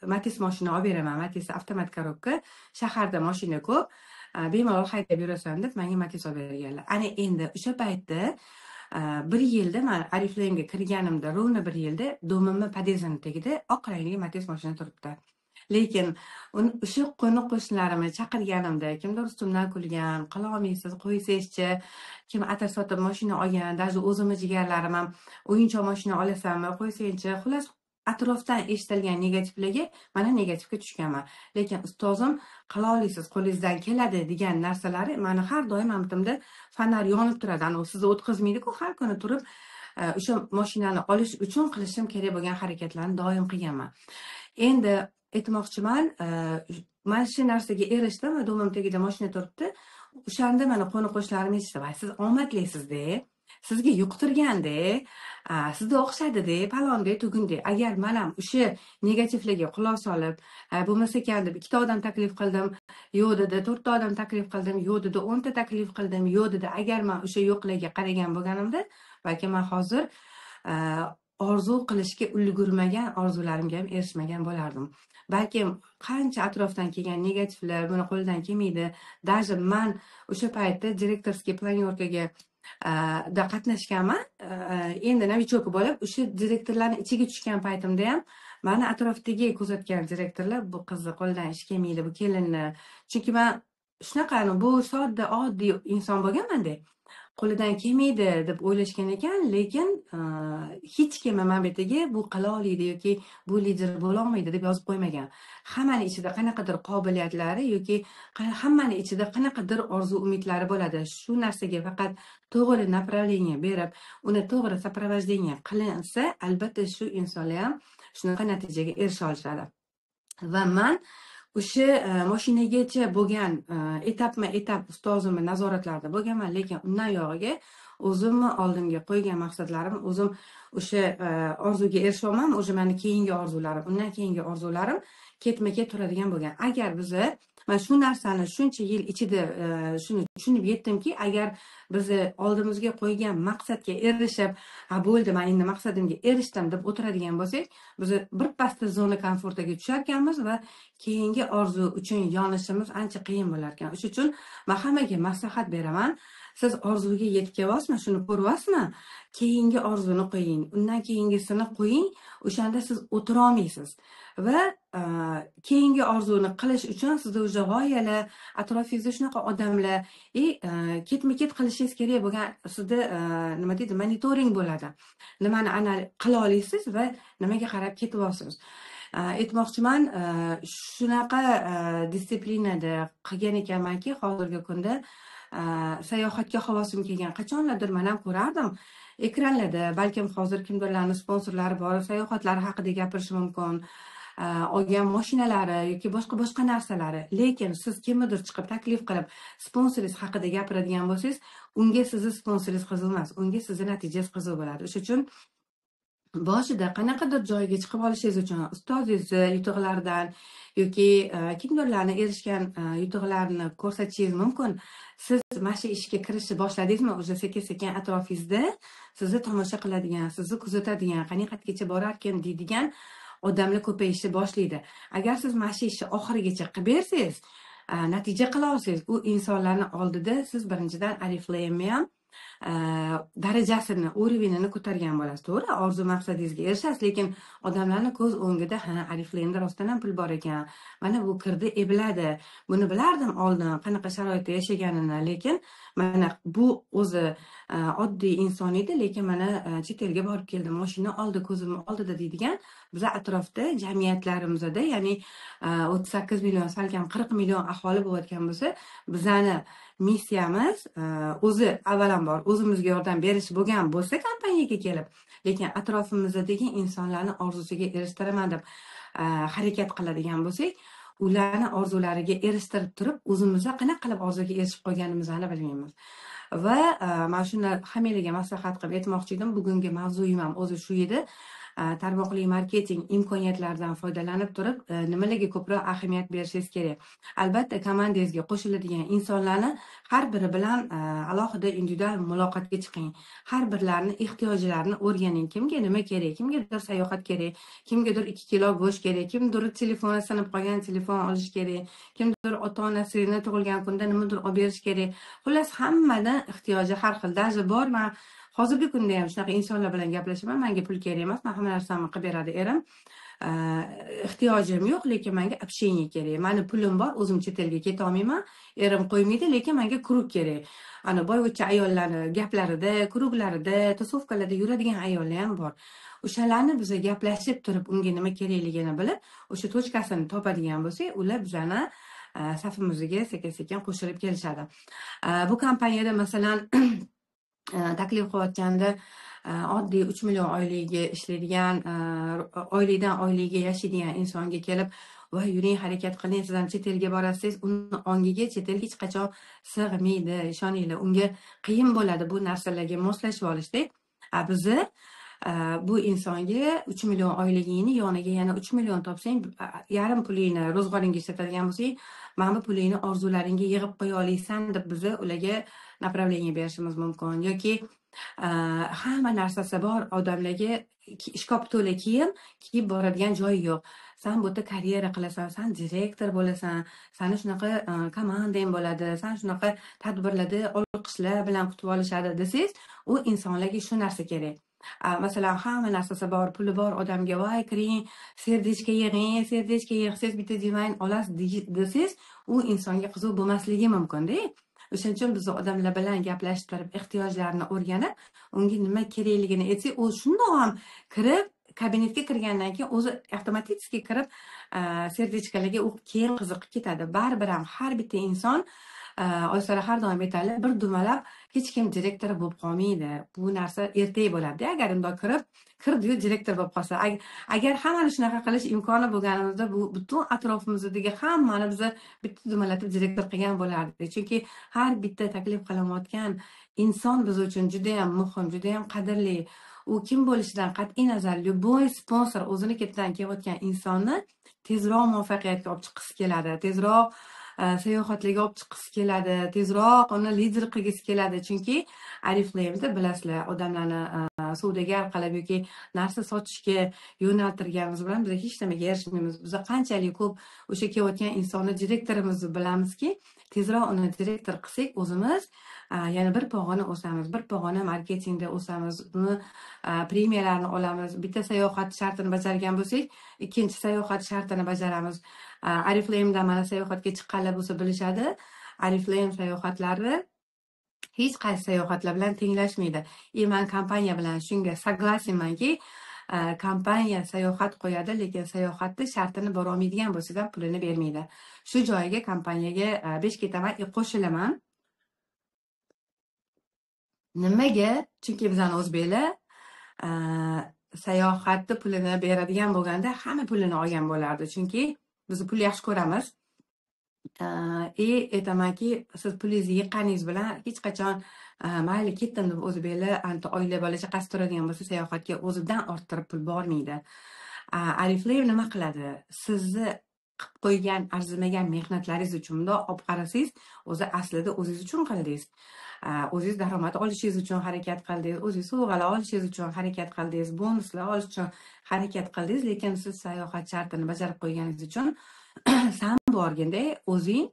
Matiz mashina olib beraman. Matiz avtomat korobka, shaharda mashina ko'p, bemalol haydab yurasan deb menga Matiz olib berganlar. Ana endi o'sha paytda 1 yilda men Oriflame'ga kirganimda, rovna 1 yilda domimni podyezdini tagida oq rangli Matiz mashina turibdi. Lekin o'sha qo'ni-qo'shnilarimni chaqirganimda kimdir ustimdan kulgan, qila olmaysiz, qo'ysangizchi, kim atir sotib mashina olgan, даже o'zimni jigarlarim ham o'yinchoq mashina olasanmi, qo'ysangchi. Xullas, atrofdan eshitilgan negativlarga mana negativga tushganman. Lekin ustozim qila olasiz, qo'lingizdan keladi degan narsalari meni har doim hamtimda fonar yonib turadi. Ana sizni o'tkazmaydi-ku, har kuni turib o'sha mashinani olish uchun qilishim kerak bo'lgan harakatlarni doim qilganman. Endi aytmoqchiman, mana shu narsaga erishdim va domim tagida mashina turibdi. O'shanda mana qo'ni-qo'shnilarim eshitib, siz omadlisizda, sizga yuqtirganda, sizga o'xshadi-da, palonda, tugunda. Agar men ham o'sha negativlarga quloq solib, bo'lmasa ekan deb 2 ta odam taklif qildim, yo'q dedi, 4 ta odam taklif qildim, yo'q dedi, 10 ta taklif qildim, yo'q dedi. Agar men o'sha yo'qlarga qaragan bo'lganimda, balki men hozir orzu qilishga ulgurmagan orzularimga ham erishmagan bo'lardim. Balkim qancha atrofdan kelgan negativlar, buni qo'ldan kelmaydi. Даже men o'sha paytda direktorskiy planyorkaga da qatnashganman. Endi novichok bo'lib, o'sha direktorlarning ichiga tushgan paytimda ham meni atrofdagi kuzatgan direktorlar bu qizni qo'ldan ish kelmaydi, bu kelinni. Chunki men shunaqa bu sodda, oddiy inson bo'lganman-da. Qo'lidan kelmaydi deb o'ylashgan ekan, lekin hech kim men betiga bu qila oladi yoki bu lider bo'la olmaydi deb yozib qo'ymagan. Hammaning ichida qanaqadir qobiliyatlari yoki hammaning ichida qanaqadir orzu umidlari bo'ladi. Shu narsaga faqat to'g'ri направление berib, uni to'g'ri сопровождение qilinsa, albatta shu insonlar ham shunaqa natijaga erisha olishadi. Va men o'sha mashinagacha bo'lgan etapma-etap ustozimni nazoratlarida bo'lganman, lekin undan yog'iga o'zimni oldimga qo'ygan maqsadlarim, o'zim o'sha orzuga erishyapman, o'sha mani keyingi orzularim, undan keyingi orzularim ketma-ket turadigan bo'lgan. Agar bizni mana shu narsani shuncha yil ichida shuni tushunib yetdimki, agar bizni oldimizga qo'ygan maqsadga erishib, ha bo'ldi, men endi maqsadimga erishdim deb o'tiradigan bo'lsak, biz birpasda zona komfortiga tushar ekanmiz va keyingi orzu uchun yonishimiz ancha qiyin bo'lar ekan. Shuning uchun men hammaga maslahat beraman. Siz orzuga yetib shuni ko'ryapsizmi? Keyingi orzuni qo'ying, undan keyingisini qo'ying, o'shanda siz o'tira olmaysiz. Va keyingi orzuni qilish uchun sizda o'sha g'oyalar, atrofingizda shunaqa odamlar, ketma-ket qilishingiz kerak bo'lgan, sizda nima deydi, monitoring bo'ladi. Nimani qila olasiz va nimaga qarab ketyapsiz. Aytmoqchiman, shunaqa disiplinada qilgan ekanmanki, hozirgi kunda sayohatga havosim kelgan. Qachonlardir men ham ko'rardim ekranlarda, balkim hozir kimdirlarning sponsorlari bor, sayohatlari haqida gapirish mumkin, olgan mashinalari yoki boshqa narsalari. Lekin siz kimnidir chiqib taklif qilib sponsoringiz haqida gapiradigan bo'lsangiz, unga sizni sponsoringiz qiziq emas, unga sizni natijangiz qiziq bo'ladi. Shuning uchun boshida qanaqadir joyga chiqib olishingiz uchun ustozingizni yutuqlaridan yoki kimdirlarning erishgan yutuqlarini ko'rsatishingiz mumkin. Siz mana shu ishga kirishni boshladingizmi, o'sha sekin-sekin atrofingizda sizni tomosha qiladigan, sizni kuzatadigan, qanaqatgacha borarkan deydigan odamlar ko'payishni boshlaydi. Agar siz mana shu ishni oxirigacha qilib bersangiz, natija qila olsangiz, u insonlarning oldida siz birinchidan Oriflame ham darajasini, urovenini ko'targan bo'lasiz. To'g'ri, orzu maqsadingizga erishasiz, lekin odamlarning ko'z o'ngida Oriflame'da rostdan ham pul bor ekan, mana bu kirdi biladi, buni bilardim oldin qanaqa sharoitda yashaganini, lekin mana bu o'zi oddiy inson edi, lekin mana chet elga borib keldim, mashina oldi, ko'zim oldida deydigan biz atrofda jamiyatlarimizda, ya'ni 38 million, salkam 40 million aholi bo'layotgan bo'lsa, bizani missiyamiz o'zi avvalambor o'zimizga yordam berish bo'lgan bo'lsa kompaniyaga kelib, lekin atrofimizdagi insonlarni orzusiga erishtiraman deb harakat qiladigan bo'lsak, ularni orzulariga erishtirib turib, o'zimizda qanaqa qilib orzuga erishib qo'yganimizni bilmaymiz. Va mana shuni hammalarga maslahat qilib aytmoqchi edim. Bugungi mavzuyim ham o'zi shu edi. Tarmoqli marketing imkoniyatlaridan foydalanib turib, nimalarga ko'proq ahamiyat berishingiz kerak. Albatta, komandangizga qo'shiladigan insonlarni har biri bilan alohida individual muloqotga chiqing. Har birlarining ehtiyojlarini o'rganing. Kimga nima kerak, kimgadir sayohat kerak, kimgadir 2 kilo go'sht kerak, kimdir telefoni sinib qolgan, telefon olish kerak, kimdir ota-onasini tug'ilgan kunda nimadir olib berish kerak. Xullas, hammaning ehtiyoji har xil. Даже borman, hozirgi kunda ham shunaqa insonlar bilan gaplashaman, menga pul kerak emas, men hamma narsamni qilib beradi erim. Ehtiyojim yo'q, lekin menga общение kerak. Meni pulim bor, o'zim chet elga keta olmayman, erim qo'ymaydi, lekin menga krug kerak. Ana boyvuchcha ayollarning gaplarida, kruglarida, tusovkalarda yuradigan ayollar ham bor. O'shalarni biz gaplashib turib, unga nima kerakligini bilib, o'sha tochkasini topadigan bo'lsak, ular bizani safimizga sekin-sekin qo'shilib kelishadi. Bu kompaniyada masalan taklif qilayotganda oddiy 3 million oylikga ishlaydigan, oylikdan oylikga yashaydigan insonga kelib, va yuring, harakat qiling, siz ham chet elga borasiz, uni ongiga chet el hech qachon sig'maydi, ishoninglar, unga qiyin bo'ladi bu narsalarga moslashib olishda. Bizni bu insonga 3 million oyligingni yoniga yana 3 million topsang, yarim pulingni ro'zg'oringga ishlatadigan bo'lsang, mana bu pulingni orzularingga yig'ib qo'ya olasan deb biz ularga направление berishimiz mumkin. Yoki hamma narsasi bor odamlarga shkop to'la kiyib boradigan joyi yo'q. Sen bu yerda karyera qilasan, sen direktor bo'lasan, seni shunaqa komandang bo'ladi, sen shunaqa tadbirlarda olqishlar bilan kutib olishadi desangiz, u insonlarga shu narsa kerak. Masalan, hamma narsasi bor, puli bor odamga voy kiring, serdechka yig'sangiz bitta dizayn olasiz desangiz, u insonga qiziq bo'lmasligi mumkin-da. O'shaning uchun biz odamlar bilan gaplashib turib, ehtiyojlarini o'rganib, unga nima kerakligini aytsak, u shundoq ham kirib, kabinetga kirgandan keyin o'zi avtomatik kirib, serdechkalarga u keyin qiziqib ketadi. Baribir ham har bitta inson oyisara har doim aytadi, bir dumalab hech kim direktor bo'lib qolmaydi. Bu narsa ertaga bo'ladi. Agar undoq kirdi-yu direktor bo'lib qolsa, agar hammani shunaqa qilish imkoni bo'lganimizda, bu butun atrofimizdagi hammani biz bitta dumalatib direktor qilgan bo'lardik. Chunki har bitta taklif qilinayotgan inson biz uchun juda ham muhim, juda ham qadrli. U kim bo'lishidan qat'iy nazar, любой sponsor o'zini ketidan kelayotgan insonni tezroq muvaffaqiyatga olib chiqisi keladi, tezroq sayohatlarga olib chiqisi keladi, tezroq uni lider qilgisi keladi. Chunki Oriflame'da bilasizlar, odamlarni savdogar qilib yoki narsa sotishga yo'naltirganimiz bilan biz hech nimaga erishmaymiz. Biz qanchalik ko'p o'sha kelayotgan insonni direktorimizni bilamizki, tezroq uni direktor qilsak, o'zimiz yana bir pog'ona o'samiz, bir pog'ona marketingda o'samiz, uni premiyalarni olamiz. Bitta sayohat shartini bajargan bo'lsak, ikkinchi sayohat shartini bajaramiz. Oriflame'da mana sayohatga chiqqanlar bo'lsa bilishadi. Oriflame sayohatlari hech qaysi sayohatlar bilan tenglashmaydi. Men kompaniya bilan shunga soglasimanki, kompaniya sayohat qo'yadi, lekin sayohatni shartini bora olmaydigan bo'lsa ham pulini bermaydi. Shu joyiga kompaniyaga besh ketaman, qo'shilaman. Nimaga? Chunki bizani o'zbeklar sayohatni pulini beradigan bo'lganda hamma pulini olgan bo'lardi. Chunki biz pul yaxshi ko'ramiz. Aytamanki, siz pulingizni yiqqaningiz bilan hech qachon mayli ketdim deb o'zbeklar oila bola chaqasi turadigan bo'lsa sayohatga o'zidan orttirib pul bormaydi. Oriflame nima qiladi? Sizni qilib qo'ygan arzimagan mehnatlaringiz uchun bundoq olib qarasangiz, o'zi aslida o'zingiz uchun qildingiz. O'zingiz daromad olishingiz uchun harakat qildingiz, o'zingiz sovg'alar olishingiz uchun harakat qildingiz, bonuslar olish uchun harakat qildingiz, lekin siz sayohat shartini bajarib qo'yganingiz uchun san borganda o'zing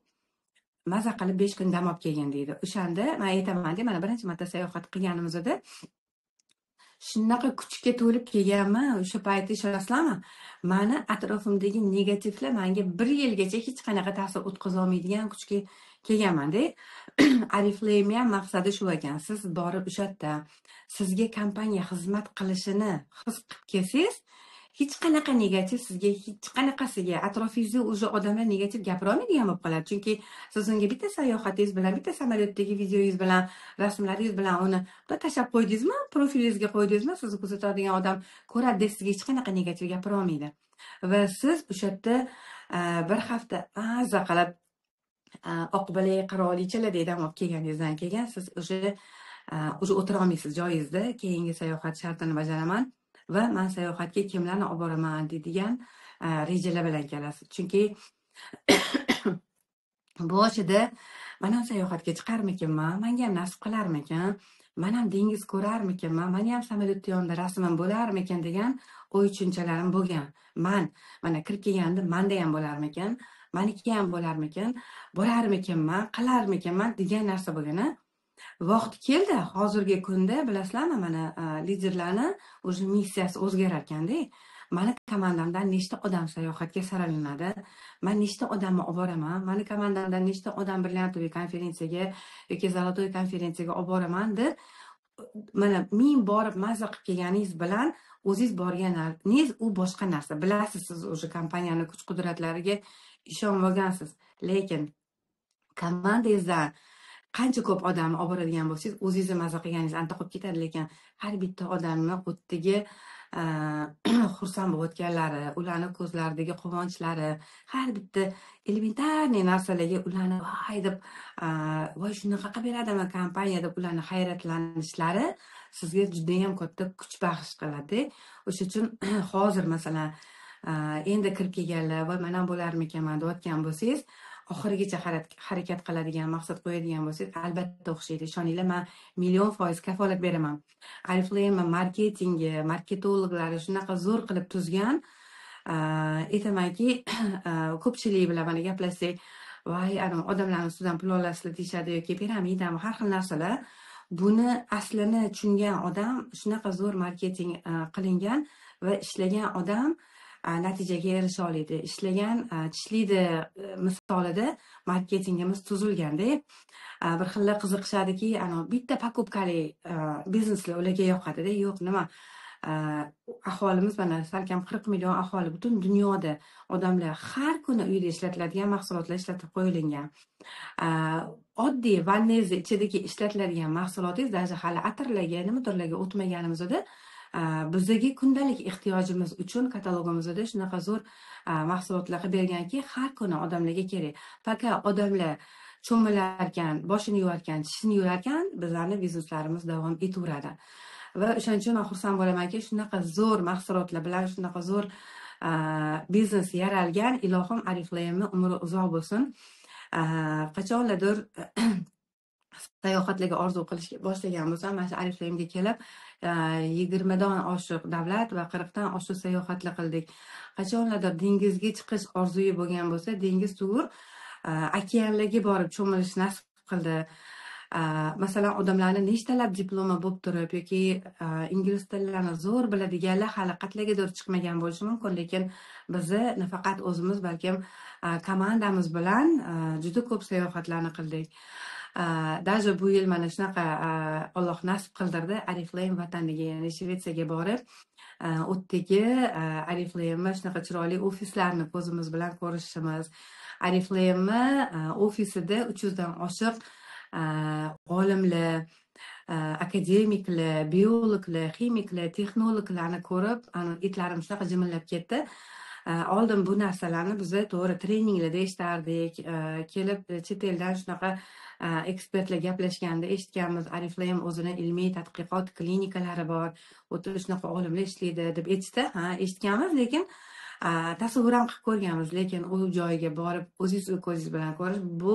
maza qilib 5 kun dam olib kelgin deydi. O'shanda men aytaman-da, mana birinchi marta sayohat qilganimizda shunaqa kuchga to'lib kelganman. O'sha paytda ishonasizlarmi? Meni atrofimdagi negativlar menga 1 yilgacha hech qanaqa ta'sir o'tkaza olmaydigan kuchga kelganman-da. Oriflame ham maqsadi shu ekan. Siz borib o'sha yerda sizga kompaniya xizmat qilishini his qilib kelsangiz, hech qanaqa negativ sizga, hech qanaqasiga atrofingizda o'sha odamlar negativ gapira olmaydigan bo'lib qoladi. Chunki siz unga bitta sayohatingiz bilan, bitta samolyotdagi videoyingiz bilan, rasmlaringiz bilan uni tashlab qo'ydingizmi, profilingizga qo'ydingizmi, sizni kuzatadigan odam ko'radi, sizga hech qanaqa negativ gapira olmaydi. Va siz o'sha yerda bir hafta maza qilib oqbalay qirolichalardek dam olib kelganingizdan keyin siz o'sha o'tira olmaysiz joyingizda. Keyingi sayohat shartini bajaraman va men sayohatga kimlarni olib boraman deydigan rejalar bilan kelasiz. Chunki boshida men ham sayohatga chiqarmikanman, menga ham nasib qilarmikan, men ham dengiz ko'rarmikanman, men ham samolyotda yonida rasmim bo'larmikan degan o'y tushunchalarim bo'lgan. Mana kirib kelganda menda ham bo'larmikan, meniki ham bo'larmikan, bo'larmikanman, qilarmikanman degan narsa bo'lgan. Vaqti keldi, hozirgi kunda bilasizlarmi, mana liderlarni o'zi missiyasi o'zgarar ekanda. Meni komandamdan nechta odam sayohatga saralanadi? Men nechta odamni olib boraman? Meni komandamdan nechta odam brilliantli konferensiyaga yoki zolotoy konferensiyaga olib boraman deb, mana men borib maza qilib kelganingiz bilan o'zingiz borganingiz u boshqa narsa. Bilasiz, siz o'sha kompaniyani kuch-qudratlariga ishonib olgansiz. Lekin komandangizdan qancha ko'p odamni olib boradigan bo'lsangiz, o'zingizni maza qilganingiz aniq qolib ketadi. Lekin har bitta odamni o'tdagi xursand bo'layotganlari, ularning ko'zlaridagi quvonchlari, har bitta elementarniy narsalarga ularni voy deb, voy shunaqa qilib beradimi kompaniya deb ularni hayratlanishlari sizga juda ham katta kuch bag'ish qiladi. O'sha uchun hozir masalan endi kirib kelganlar va men ham bo'larmikanman deyotgan bo'lsangiz, oxirigacha harakat qiladigan, maqsad qo'yadigan bo'lsangiz, albatta o'xshaydi. Ishoninglar, men 1,000,000% kafolat beraman. Oriflame marketingi, marketologlari shunaqa zo'r qilib tuzgan. Aytamanki, ko'pchilik bilan mana gaplashsak, voy, odamlarning ustidan pul olasizlar deyishadi yoki piramidami, har xil narsalar. Buni aslini tushungan odam, shunaqa zo'r marketing qilingan va ishlagan odam natijaga erisha oladi. Ishlagan tishlaydi misolida marketingimiz tuzilganda, bir xilla qiziqishadiki, bitta pakupkali bizneslar ularga yoqadi-da. Yo'q, nima? Aholimiz mana salkam 40 million aholi butun dunyoda odamlar har kuni uyda ishlatiladigan mahsulotlar ishlatib qo'yilgan. oddiy vannezni ichidagi ishlatiladigan mahsulotingiz даже hali atirlarga nimadirlarga o'tmaganimizda bizdagi kundalik ehtiyojimiz uchun katalogimizda shunaqa zo'r mahsulotlar qilib berganki, har kuni odamlarga kerak. Faqat odamlar cho'milarkan, boshini yuvarkan, tishini yuvarkan, bizlarning bizneslarimiz davom etaveradi. Va o'shaning uchun men xursand bo'lamanki, shunaqa zo'r mahsulotlar bilan shunaqa zo'r biznes yaralgan. Ilohim Oriflame'ni umri uzoq bo'lsin. Qachonlardir sayohatlarga orzu qilishga boshlagan bo'lsam, mana shu Oriflame'ga kelib 20 dan oshiq davlat va 40 dan oshiq sayohatlar qildik. Qachonlardir dengizga chiqish orzuyi bo'lgan bo'lsa, dengiz tugur okeanlarga borib cho'milish nasib qildi. Masalan, odamlarning nechtalab diplomi bo'lib turib yoki ingliz tillarini zo'r biladiganlar hali qatlagadir chiqmagan bo'lishi mumkin, lekin bizni nafaqat o'zimiz, balkim komandamiz bilan juda ko'p sayohatlarni qildik. Даже bu yil mana shunaqa Alloh nasib qildirdi, Oriflame vataniga, ya'ni Shvetsiyaga borib, o'tdagi Oriflame shunaqa chiroyli ofislarni ko'zimiz bilan ko'rishimiz. Oriflame ofisida 300 dan oshiq olimlar, akademiklar, biologlar, ximiklar, texnologlarni ko'rib, itlarim shunaqa jimillab ketdi. Oldin bu narsalarni biz to'g'ri treninglarda eshitardik, kelib chet eldan shunaqa ekspertlar gaplashganda eshitganmiz. Oriflame o'zini ilmiy tadqiqot klinikalari bor, o'ta shunaqa olimlar ishlaydi deb aytishdi. Eshitganmiz, lekin tasavvur ham qilib ko'rganmiz, lekin u joyga borib o'zingiz ko'zingiz bilan ko'rish bu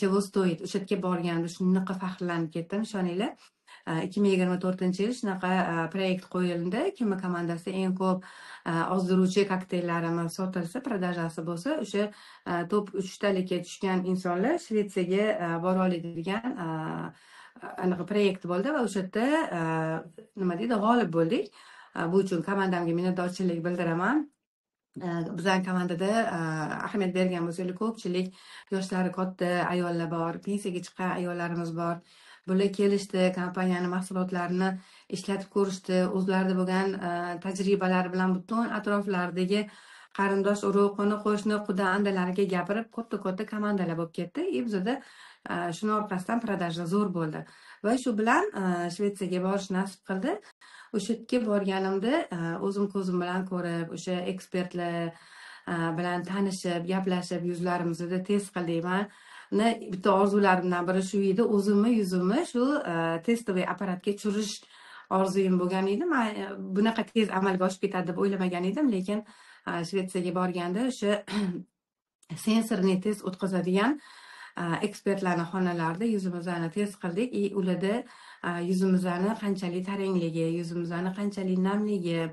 chego stoyit. O'sha yerga borganda shunaqa faxrlanib ketdim, ishoninglar. 2024-yil shunaqa proyekt qo'yildi. Kimni komandasi eng ko'p ozdiruvchi kokteyllarimiz sotilsa, продажasi bo'lsa, o'sha top 3talikka tushgan insonlar Shvetsiyaga bora oladigan anaqa proyekt bo'ldi va o'sha yerda nima deydi, g'olib bo'ldik. Bu uchun komandamga minnatdorchilik bildiraman. Bizning komandada ahamiyat bergan bo'lsangiz, ko'pchilik yoshlari katta ayollar bor, pensiyaga chiqqan ayollarimiz bor. Bular kelishdi, kompaniyani mahsulotlarini ishlatib ko'rishdi, o'zlarida bo'lgan tajribalari bilan butun atroflardagi qarindosh urug', qo'ni qo'shni, quda andalariga gapirib, katta komandalar bo'lib ketdi. Bizda shuni orqasidan продажа zo'r bo'ldi. Va shu bilan Shvetsiyaga borish nasib qildi. O'sha yerga borganimda o'zim ko'zim bilan ko'rib, o'sha ekspertlar bilan tanishib, gaplashib, yuzlarimizni test qildik. Bitta orzularimdan biri shu edi, o'zimni yuzimni shu testoviy apparatga tushirish orzuyim bo'lgan edi. Men bunaqa tez amalga oshib ketadi deb o'ylamagan edim, lekin Shvetsiyaga borganda o'sha sensorli test o'tkazadigan ekspertlarning xonalarida yuzimizni test qildik. Ularda yuzimizni qanchalik tarangligi, yuzimizni qanchalik namligi,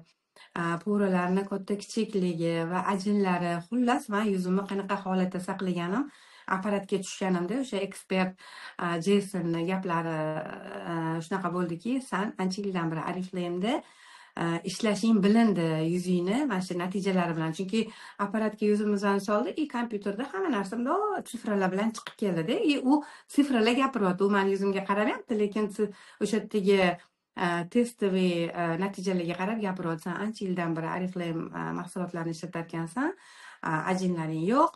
poralarning katta kichikligi va ajinlari, xullas men yuzimni qanaqa holatda saqlaganim apparatga tushganimda o'sha ekspert Jasonning gaplari shunaqa bo'ldiki, sen ancha yildan beri Oriflame'da ishlashing bilindi yuzingni mana shu natijalari bilan. Chunki apparatga yuzimizni soldik, kompyuterda hamma narsa sifralar bilan chiqib keldi-da. U sifralar gapiryapti, u meni yuzimga qarayapti, lekin o'sha yerdagi testoviy natijalarga qarab gapiryapti. Sen ancha yildan beri Oriflame mahsulotlarini ishlatarkansan, ajinlaring yo'q,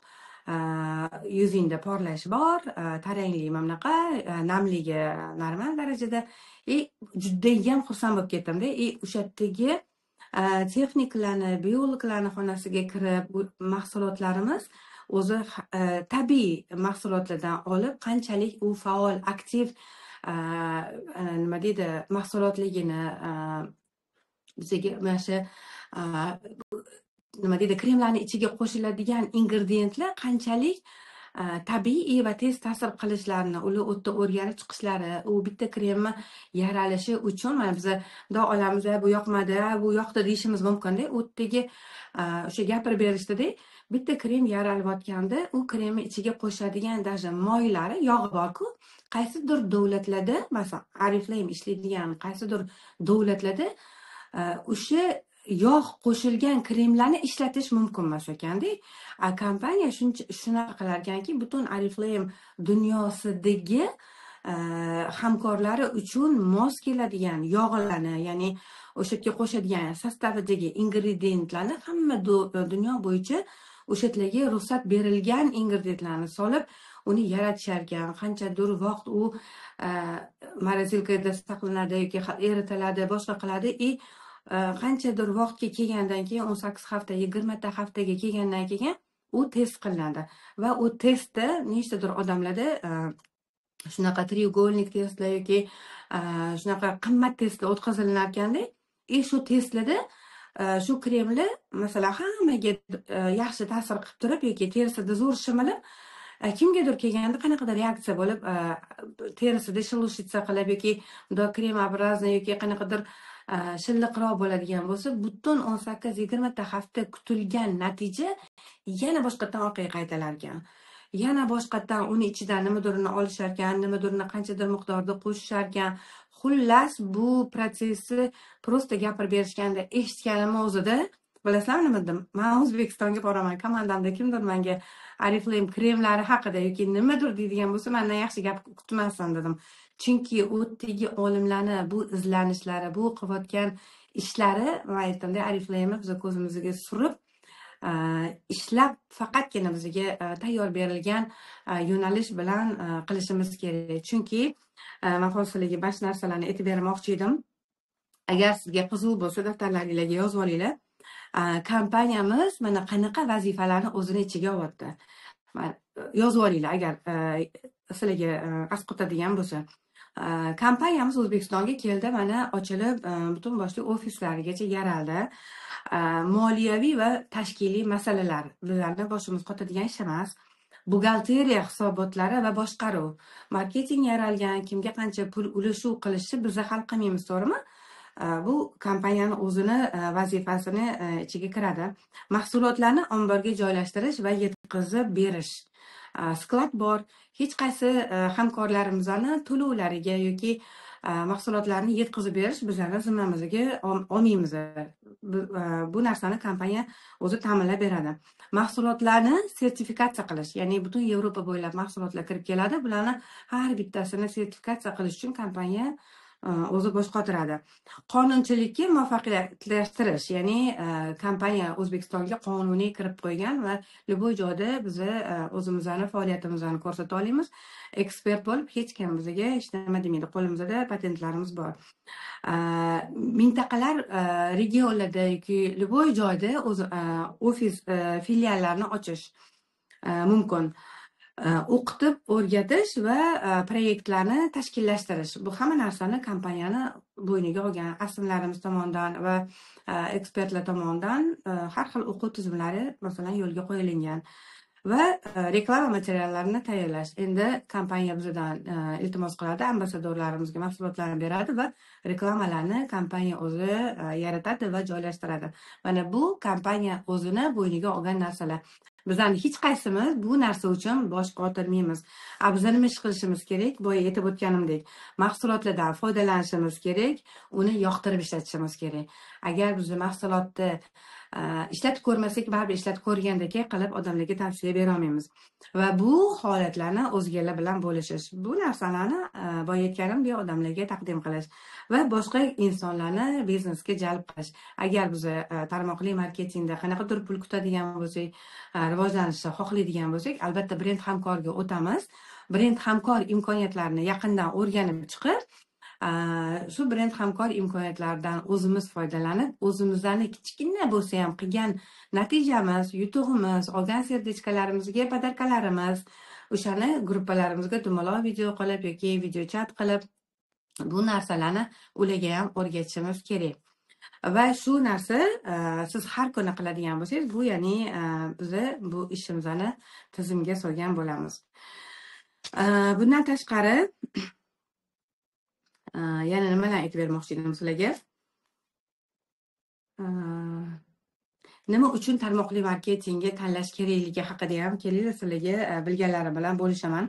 yuzingda porlash bor, tarangli mamnaqa, namligi normal darajada. Judayam xursand bo'lib ketdim-da. O'sha yerdagi texniklarni, biologlarni xonasiga kirib, mahsulotlarimiz o'zi tabiiy mahsulotlardan olib, qanchalik u faol, aktiv nima deydi, mahsulotligini bizga mana shu nima deydi, kremlarning ichiga qo'shiladigan ingrediyentlar qanchalik tabiiy va tez ta'sir qilishlarini ular o'tda o'rganib chiqishlari, u bitta kremni yaralishi uchun mana biz xudo olamiz, bu yoqmadi, bu yoqdi deyishimiz mumkin-da. O'tdagi o'sha gapirib berishdida bitta krem yaralayotganda u kremni ichiga qo'shadigan даже moylari, yog'i bor-ku, qaysidir davlatlarda, masalan, Oriflame ishlaydigan qaysidir davlatlarda o'sha yog' qo'shilgan kremlarni ishlatish mumkin emas ekanda. Kompaniya shunaqa qilar ekanki, butun Oriflame dunyosidagi hamkorlari uchun mos keladigan yog'larni, ya'ni o'sha yerga qo'shadigan sostavidagi ingrediyentlarni hamma dunyo bo'yicha o'sha yerga ruxsat berilgan ingrediyentlarni solib, uni yaratisharkan, qanchadir vaqt u morosilkada saqlanadi yoki eritiladi, boshqa qiladi. Qanchadir vaqtga kelgandan keyin 18 hafta, 20 haftaga kelgandan keyin u test qilinadi va u testda nechtadir odamlarda shunaqa треугольник testlar yoki shunaqa qimmat testlar o'tkazilarkanda, shu testlarda shu kremlar masalan hammaga yaxshi ta'sir qilib turib yoki terisida zo'r shimalib, kimgadir kelganda qanaqadir reaksiya bo'lib, terisida shilishitsa qilib yoki kremobrazniy yoki qanaqadir shilliqroq bo'ladigan bo'lsa, butun 18-20 hafta kutilgan natija yana boshqatdan orqaga qaytalarkan. Yana boshqatdan uni ichidan nimadirni olisharkan, nimadirni qanchadir miqdorda qo'shisharkan. Xullas, bu protsessni prosta gapirib berishganda eshitganim o'zida, bilasizlarmi nima dedim? Men O'zbekistonga boraman, komandamda kimdir menga Oriflame kremlari haqida yoki nimadir deydigan bo'lsa, mendan yaxshi gap kutmasdan dedim. Chunki o'tdagi olimlarni bu izlanishlari, bu qilayotgan ishlari, men aytdimda, Oriflame biz ko'zimizga surib ishlab faqatgina bizga tayyor berilgan yo'nalish bilan qilishimiz kerak. Chunki men hozirlarga boshqa narsalarni aytib bermoqchi edim. Agar sizga qiziq bo'lsa, daftarlaringizga yozib olinglar. Kompaniyamiz mana qanaqa vazifalarni o'zini ichiga olyapti. Yozib olinglar agar sizlarga asqotadigan bo'lsa. Kompaniyamiz O'zbekistonga keldi, mana ochilib, butun boshli ofislarigacha yaraldi. Moliyaviy va tashkiliy masalalar bizlarni boshimiz qotadigan ish emas. Buxgalteriya hisobotlari va boshqaruv, marketing yaralgan, kimga qancha pul ulashuv qilishni biz hal qilmaymiz, to'g'rimi? Bu kompaniyani o'zini vazifasini ichiga kiradi. Mahsulotlarni omborga joylashtirish va yetkazib berish. Sklad bor. Hech qaysi hamkorlarimizning to'lovlariga yoki mahsulotlarni yetkazib berish bizlarning zimmamizga olmaymiz. Bu narsani kompaniya o'zi ta'minlab beradi. Mahsulotlarni sertifikatsiya qilish, ya'ni butun Yevropa bo'ylab mahsulotlar kirib keladi. Bularni har bittasini sertifikatsiya qilish uchun kompaniya o'zi bosh qotiradi. Qonunchilikka muvaffaqiyatlashtirish, ya'ni kompaniya O'zbekistonga qonuniy kirib qo'ygan va любой joyda biz o'zimizning faoliyatimizni ko'rsata olamiz. Ekspert bo'lib hech kim bizga hech nima demaydi. Qo'limizda patentlarimiz bor. Mintaqalar, regionlarda yoki любой joyda o'z ofis filiallarini ochish mumkin. O'qitib o'rgatish va proyektlarni tashkillashtirish. Bu hamma narsani kompaniyani bo'yniga olgan aslimlarimiz tomonidan va ekspertlar tomonidan har xil o'quv tizimlari masalan yo'lga qo'yilgan va reklama materiallarini tayyorlash. Endi kompaniya bizdan iltimos qiladi, ambasadorlarimizga mahsulotlarni beradi va reklamalarni kompaniya o'zi yaratadi va joylashtiradi. Mana bu kompaniya o'zini bo'yniga olgan narsalar. Bizlarning hech qaysimiz bu narsa uchun bosh qotirmaymiz. Bizlar nima ish qilishimiz kerak? Boya aytib o'tganimdek, mahsulotlardan foydalanishimiz kerak, uni yoqtirib ishlatishimiz kerak. Agar biz mahsulotni ishlatib ko'rmasak, baribir ishlatib ko'rgandek qilib odamlarga tavsiya bera olmaymiz. Va bu holatlarni o'zgalar bilan bo'lishish, bu narsalarni boya aytganimdek odamlarga taqdim qilish va boshqa insonlarni biznesga jalb qilish. Agar biz tarmoqli marketingda qanaqadir pul kutadigan bo'lsak, rivojlanishni xohlaydigan bo'lsak, albatta brend hamkorga o'tamiz. Brend hamkor imkoniyatlarini yaqindan o'rganib chiqib, shu brend hamkor imkoniyatlaridan o'zimiz foydalanib, o'zimizning kichkina bo'lsa ham qilgan natijamiz, yutug'imiz, olgan sertifikatlarimizga podarkalarimiz, o'shani gruppalarimizga dumaloq video qilib yoki video chat qilib bu narsalarni ularga ham o'rgatishimiz kerak. Va shu narsa siz har kuni qiladigan bo'lsangiz, bu ya'ni biz bu ishimizni tizimga solgan bo'lamiz. Bundan tashqari yana nimalar aytib bermoqchi edim sizlarga? Nima uchun tarmoqli marketingga tanlash kerakligi haqida ham kelinglar sizlarga bilganlarim bilan bo'lishaman.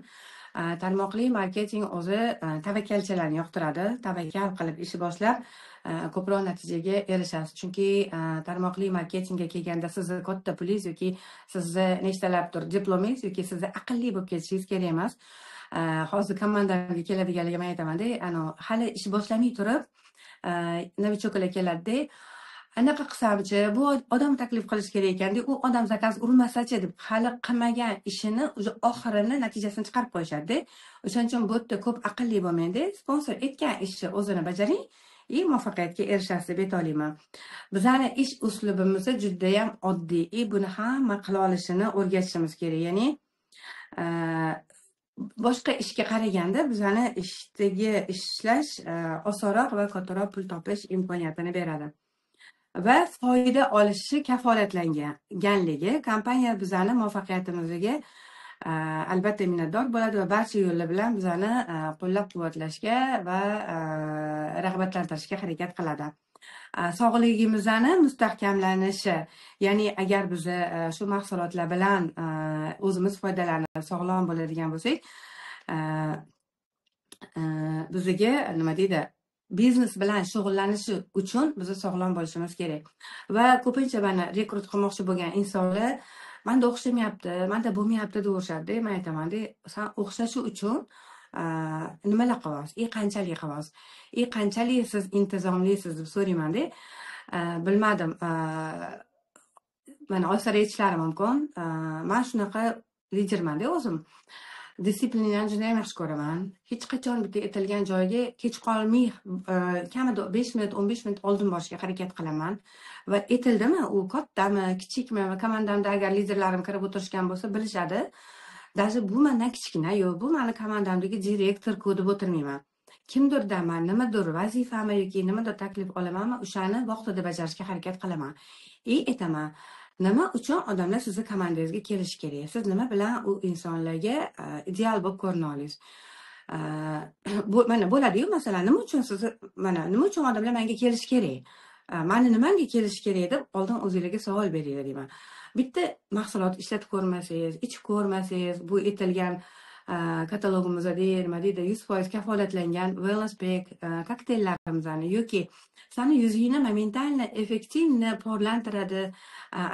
Tarmoqli marketing o'zi tavakkalchilarni yoqtiradi. Tavakkal qilib ish boshlab ko'proq natijaga erishasiz. Chunki tarmoqli marketingga kelganda sizni katta pulingiz yoki sizni nechtalabdir diplomingiz yoki sizni aqlli bo'lib ketishingiz kerak emas. Hozir komandamga keladiganligimni aytaman-da, hali ish boshlamay turib, novichoklar keladi-da, anaqa qilsamchi, bu odam taklif qilish kerak ekan deb, u odam zakaz urmasachi deb hali qilmagan ishini уже oxirini natijasini chiqarib qo'yishadi. O'shaning uchun bu yerda ko'p aqlli bo'lmaydi. Sponsor aytgan ishni o'zini bajaring, muvaffaqiyatga erishasiz deb aytolmayman. Bizani ish uslubimiz judayam oddiy. Buni hamma qila olishini o'rgatishimiz kerak. Ya'ni boshqa ishga qaraganda bizani ishdagi ishlash osonroq va kattaroq pul topish imkoniyatini beradi. Va foyda olishi kafolatlanganligi kompaniya bizani muvaffaqiyatimizga albatta minnatdor bo'ladi va barcha yo'llar bilan bizani qo'llab-quvvatlashga va rag'batlantirishga harakat qiladi. Sog'ligimizni mustahkamlanishi, ya'ni agar biz shu mahsulotlar bilan o'zimiz foydalanib sog'lom bo'ladigan bo'lsak, bizga nima deydi, biznes bilan shug'ullanishi uchun biz sog'lom bo'lishimiz kerak. Va ko'pincha mana rekrut qilmoqchi bo'lgan insonlar menda o'xshamayapti, menda bo'lmayapti deb urishadi. Men aytaman-da, sen o'xshashi uchun nimalar qilyapsiz? Qanchalik qilyapsiz? Qanchalik siz intizomlisiz deb so'rayman-da. Bilmadim. Mana oysalar aytishlari mumkin. Men shunaqa liderman-da o'zim. Disiplinani juda ham yaxshi ko'raman. Hech qachon bitta aytilgan joyga kech qolmay, kamida 5 minut, 15 minut oldin borishga harakat qilaman. Va aytildimi, u kattami, kichikmi va komandamda agar liderlarim kirib o'tirishgan bo'lsa bilishadi. Даже bu mendan kichkina, yo'q, bu meni komandamdagi direktor-ku deb o'tirmayman. Kimdirdan men nimadir vazifami yoki nimadir taklif olamanmi, o'shani vaqtida bajarishga harakat qilaman. Aytaman, nima uchun odamlar sizni komandangizga kelishi kerak? Siz nima bilan u insonlarga ideal bo'lib ko'rina olasiz? Mana bo'ladi-yu, masalan, nima uchun nima uchun odamlar menga kelishi kerak? Meni nimamga kelishi kerak deb oldin o'zingizga savol beringlar deyman. Bitta mahsulot ishlatib ko'rmasangiz, ichib ko'rmasangiz, bu aytilgan katalogimizda nima deydi, 100% kafolatlangan wellness pack kokteyllarimizni yoki sani yuzingni momentalno effektivni porlantiradi,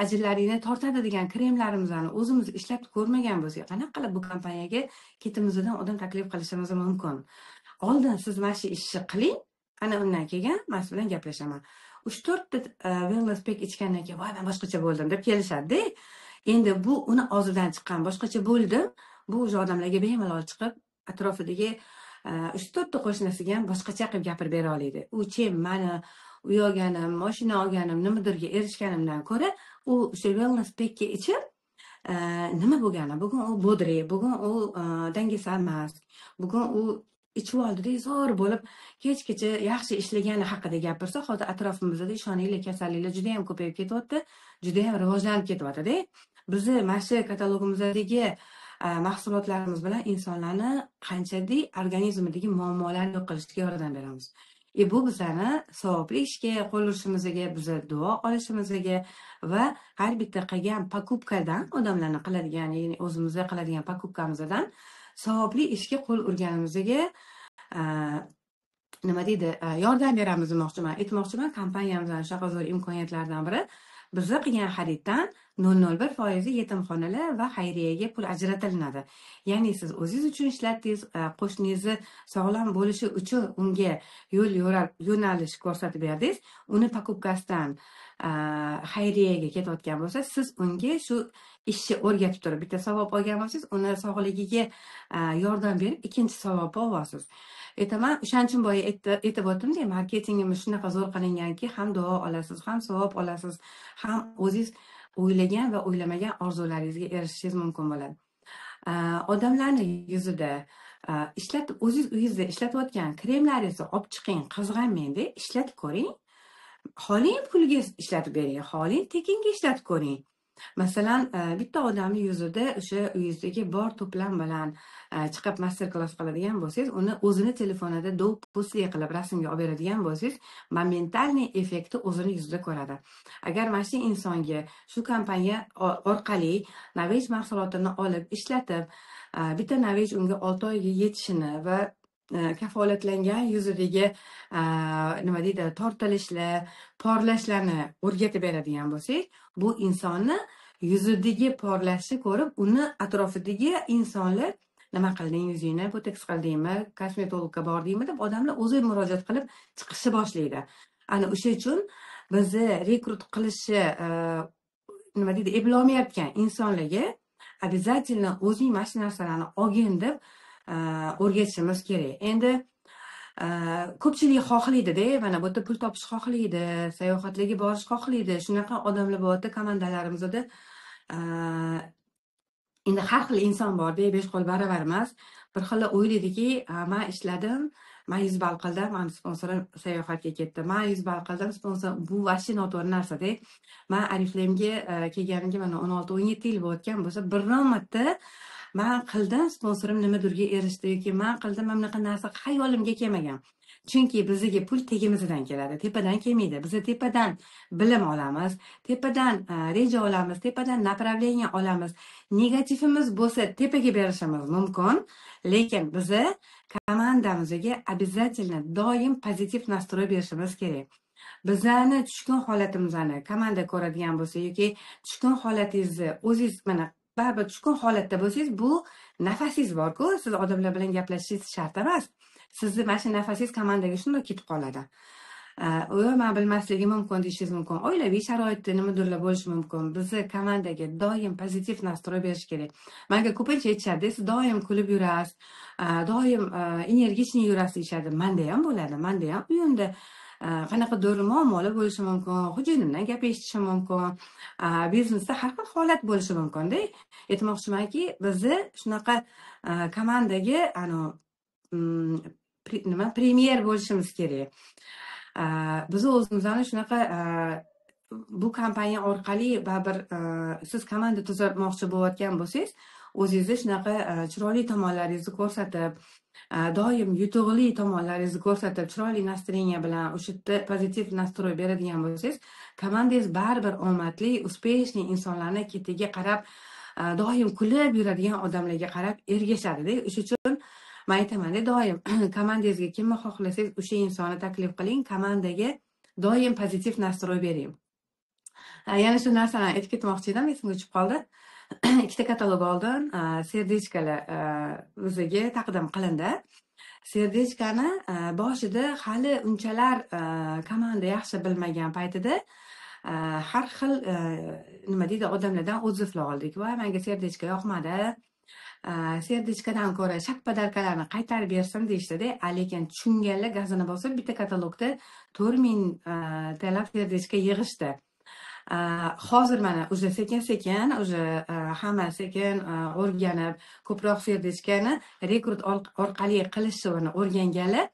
ajinlaringni tortadi degan kremlarimizni o'zimiz ishlatib ko'rmagan bo'lsak, qanaqa qilib bu kompaniyaga ketimizdan odam taklif qilishimiz mumkin? Oldin siz mana shu ishni qiling, ana undan keyin men bilan gaplashaman. 3-4 ta wellness pack ichgandan keyin, "Voy, men boshqacha bo'ldim" deb kelishadi-da. Endi bu uni og'zidan chiqqan boshqacha bo'ldim. Bu o'sha odamlarga bemalol chiqib, atrofidagi 3-4 ta qo'shnisiga ham boshqacha qilib gapirib bera oladi. U meni uy olganim, mashina olganim, nimadirga erishganimdan ko'ra, u o'sha wellness packga ichib, nima bo'lgani, bugun u bodri, bugun u dangasa emas, bugun u ichib oldida zo'r bo'lib, kechgacha yaxshi ishlagani haqida gapirsa, hozir atrofimizda ishoninglar, kasalliklar juda ham ko'payib ketyapti, juda ham rivojlanib ketyapti-da. Bizni mana shu katalogimizdagi mahsulotlarimiz bilan insonlarni qanchalik organizmidagi muammolarni yo'q qilishga yordam beramiz. Bu bizani savobli ishga qo'l urishimizga, bizni duo olishimizga va har bitta qilgan покупкаdan odamlarni qiladigan, ya'ni o'zimizga qiladigan покупкамizdan savobli ishga qo'l urganimizga nima deydi, yordam beramiz demoqchiman. Aytmoqchiman, kompaniyamizning shunaqa zo'r imkoniyatlaridan biri bizni qilgan xariddan 0.01% yetimxonalar va xayriyaga pul ajratilinadi. Ya'ni siz o'zingiz uchun ishlatdingiz, qo'shningizni sog'lom bo'lishi uchun unga yo'nalish ko'rsatib berdingiz, uni покупкасidan xayriyaga ketayotgan bo'lsa, siz unga shu ishni o'rgatib turib bitta savob olgan bo'lsangiz, uni sog'ligiga yordam berib ikkinchi savobni olasiz. Aytaman, o'shaning uchun boya aytib o'tdim-da, marketingimiz shunaqa zo'r qilinganki, ham duo olasiz, ham savob olasiz, ham o'zingiz o'ylagan va o'ylamagan orzularingizga erishishingiz mumkin bo'ladi. Odamlarning yuzida o'zingiz uyingizda ishlatayotgan kremlaringizni olib chiqing, qizg'anmang-da, ishlatib ko'ring. Xoling pulga ishlatib bering, xoling tekinga ishlatib ko'ring. Masalan, bitta odamning yuzida o'sha uyingizdagi bor to'plam bilan chiqib master klass qiladigan bo'lsangiz, uni o'zini telefonida do'pposli qilib rasmga olib beradigan bo'lsangiz, momentalniy effektni o'zini yuzida ko'radi. Agar mana shu insonga shu kompaniya orqali Navej mahsulotini olib ishlatib, bitta Navej unga 6 oyga yetishini va kafolatlangan yuzidagi nima deydi, tortilishlar, porlashlarni o'rgatib beradigan bo'lsak, bu insonni yuzidagi porlashni ko'rib, uni atrofidagi insonlar nima qilding, yuzingni boteks qildingmi, kosmetologga bordingmi deb odamlar o'zi murojaat qilib chiqishni boshlaydi. Ana o'sha uchun bizni rekrut qilishi nima deydi eplolmayotgan insonlarga обязательно o'zing mana shu narsalarni olgin deb o'rgatishimiz kerak. Endi ko'pchilik xohlaydida, mana bu yerda pul topish xohlaydi, sayohatlarga borish xohlaydi. Shunaqa odamlar bo'lyapti komandalarimizda. Endi har xil inson borda, besh qo'l baravar emas. Bir xil o'ylaydiki, men ishladim, men 100 ball qildim, men sponsorim sayohatga ketdi. Men 100 ball qildim, sponsor bu vashi noto'g'ri narsa-da. Men Oriflame'ga kelganimga mana 16-17 yil bo'layotgan bo'lsa, biron marta men qildim, sponsorim nimadirga erishdi yoki men qildim, mana bunaqa narsa xayolimga kelmagan. Chunki bizga pul tegimizdan keladi, tepadan kelmaydi. Biz tepadan bilim olamiz, tepadan reja olamiz, tepadan направление olamiz. Negativimiz bo'lsa tepaga berishimiz mumkin, lekin biz komandamizga обязательно doim pozitiv nastroy berishimiz kerak. Bizlarni tushkun holatimizni komanda ko'radigan bo'lsa yoki tushkun holatingizni o'zingiz mana baribir tushkun holatda bo'lsangiz, bu nafasingiz bor-ku, siz odamlar bilan gaplashishingiz shart emas. Sizni mana shu nafasingiz komandaga shunday ketib qoladi. Men bilmasligim mumkin deyishingiz mumkin. Oilaviy sharoitda nimadirlar bo'lishi mumkin. Bizni komandaga doim pozitiv nastroy berish kerak. Menga ko'pincha aytishadi, siz doim kulib yurasiz, doim energichniy yurasiz deyishadi. Menda ham bo'ladi. Menda ham uyimda qanaqadir muammolar bo'lishi mumkin, xo'jayinimdan gap eshitishim mumkin, biznesda har xil holat bo'lishi mumkin-da. Aytmoqchimanki, bizni shunaqa komandaga nima premyer bo'lishimiz kerak. Biz o'zimizni shunaqa bu kompaniya orqali baribir siz komanda tuzatmoqchi bo'layotgan bo'lsangiz, o'zingizni shunaqa chiroyli tomonlaringizni ko'rsatib, doim yutuqli tomonlaringizni ko'rsatib, chiroyli настроение bilan o'sha yerda pozitiv nastroy beradigan bo'lsangiz, komandangiz baribir omadli, успешный insonlarning ketiga qarab, doim kulib yuradigan odamlarga qarab ergashadi-da. O'sha uchun men aytaman, doim komandangizga kimni xohlasangiz o'sha insonni taklif qiling, komandaga doim pozitiv nastroy bering. Yana shu narsani aytib ketmoqchi edim, esimga tushib qoldi. Ikkita katalog oldim, serdechkalar o'ziga taqdim qilindi. Serdechkani boshida hali unchalar komanda yaxshi bilmagan paytida har xil nima deydi odamlardan odzivlar oldik va menga serdechka yoqmadi. Serdechkadan ko'ra shak-padarkalarni qaytarib bersin deyishdi-da, lekin tushunganlar gazini bosib bitta katalogda 4000 talab serdechka yig'ishdi. Hozir mana o'sha sekin-sekin, o'sha hamma sekin o'rganib, ko'proq serdechkani rekrut orqali qilishni o'rganganlar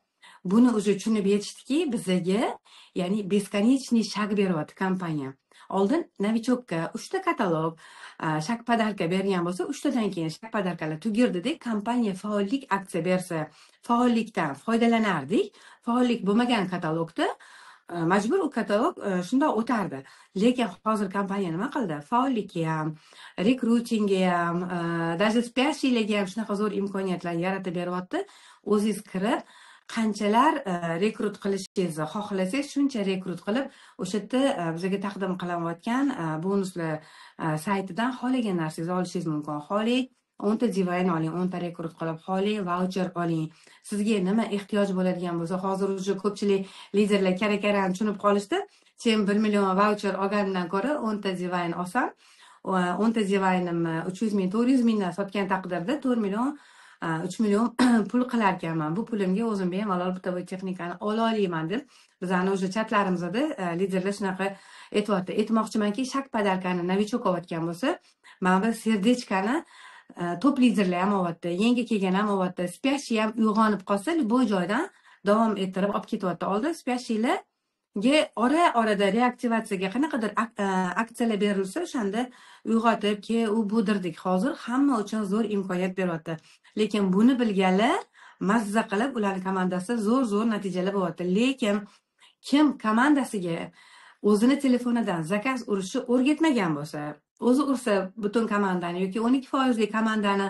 buni o'zi tushunib yetishdiki, bizga, ya'ni бесконечный shak beryapti kompaniya. Oldin novichokka 3 ta katalog shak podarka bergan bo'lsa, 3 tadan keyin shak podarkalar tugirdi-da, kompaniya faollik aksiya bersa, faollikdan foydalanardik. Faollik bo'lmagan katalogda majbur u katalog shunday o'tardi. Lekin hozir kompaniya nima qildi? Faollikka ham, rekrutingga ham, даже spyashiylarga ham shunaqa zo'r imkoniyatlar yaratib beryapti. O'zingiz kirib qanchalar rekrut qilishingizni xohlasangiz, shuncha rekrut qilib, o'sha yerda bizga taqdim qilinayotgan bonuslar saytidan xohlagan narsangizni olishingiz mumkin. Xohlang 10 ta divayn oling, 10 ta rekrut qilib, xohlang voucher oling. Sizga nima ehtiyoj bo'ladigan bo'lsa, hozir o'sha ko'pchilik liderlar kara-karani tushunib qolishdi. Sen 1 million voucher olgandan ko'ra 10 ta divayn olsam, 10 ta divaynim 300 ming, 400 mingdan sotgan taqdirda 4 million 3 million pul qilar ekanman. Bu pulimga o'zim bemalol bitta texnikani ola olaman deb bizani o'sha chatlarimizda liderlar shunaqa aytyapti. Aytmoqchimanki, shak podarkani novichok olayotgan bo'lsa, mana bu serdechkani top liderlar ham olyapti, yangi kelgan ham olyapti, spyashi ham uyg'onib qolsa, bu joydan davom ettirib olib ketyapti. Oldin spyashilarga ora-orada reaktivatsiyaga qanaqadir aksiyalar berilsa, o'shanda uyg'otib, u budirdik. Hozir hamma uchun zo'r imkoniyat beryapti. Lekin buni bilganlar mazza qilib ularning komandasi zo'r natijalar bo'lyapti. Lekin kim komandasiga o'zini telefonidan zakaz urishni o'rgatmagan bo'lsa, o'zi ursa butun komandani yoki 12% komandani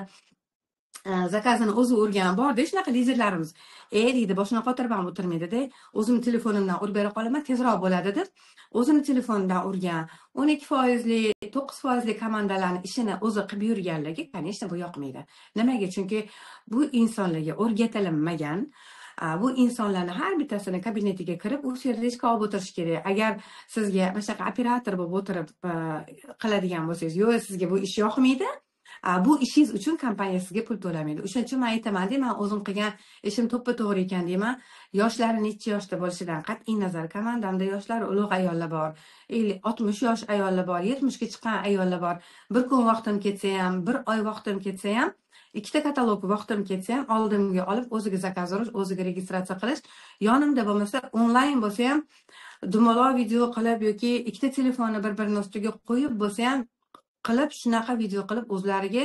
zakazini o'zi urgan borda, shunaqa liderlarimiz deydi, boshini qotirib ham o'tirmaydi-da, o'zimni telefonimdan urib bera qolaman, tezroq bo'ladi deb o'zini telefonidan urgan 12%, 9% komandalarning ishini o'zi qilib yurganlarga, конечно, bu yoqmaydi. Nimaga? Chunki bu insonlarga o'rgatilinmagan, Bu insonlarni har bittasini kabinetiga kirib u serdechka olib o'tirish kerak. Agar sizga mana shunaqa operator bo'lib o'tirib qiladigan bo'lsangiz, yo'q sizga bu ish yoqmaydi, bu ishingiz uchun kompaniya sizga pul to'lamaydi. O'shuning uchun men aytaman-da, men o'zim qilgan ishim to'ppa-to'g'ri ekan deyman. Yoshlari necha yoshda bo'lishidan qat'iy nazar, komandamda yoshlar ulug' ayollar bor, 60 yosh ayollar bor, 70 ga chiqqan ayollar bor. Bir kun vaqtim ketsa ham, bir oy vaqtim ketsa ham, ikkita katalog vaqtim ketsa ham oldimga olib o'ziga zakaz urish, o'ziga registratsiya qilish, yonimda bo'lmasa onlayn bo'lsa ham dumaloq video qilib yoki ikkita telefonni bir-birini ustiga qo'yib bo'lsa ham qilib, shunaqa video qilib o'zlariga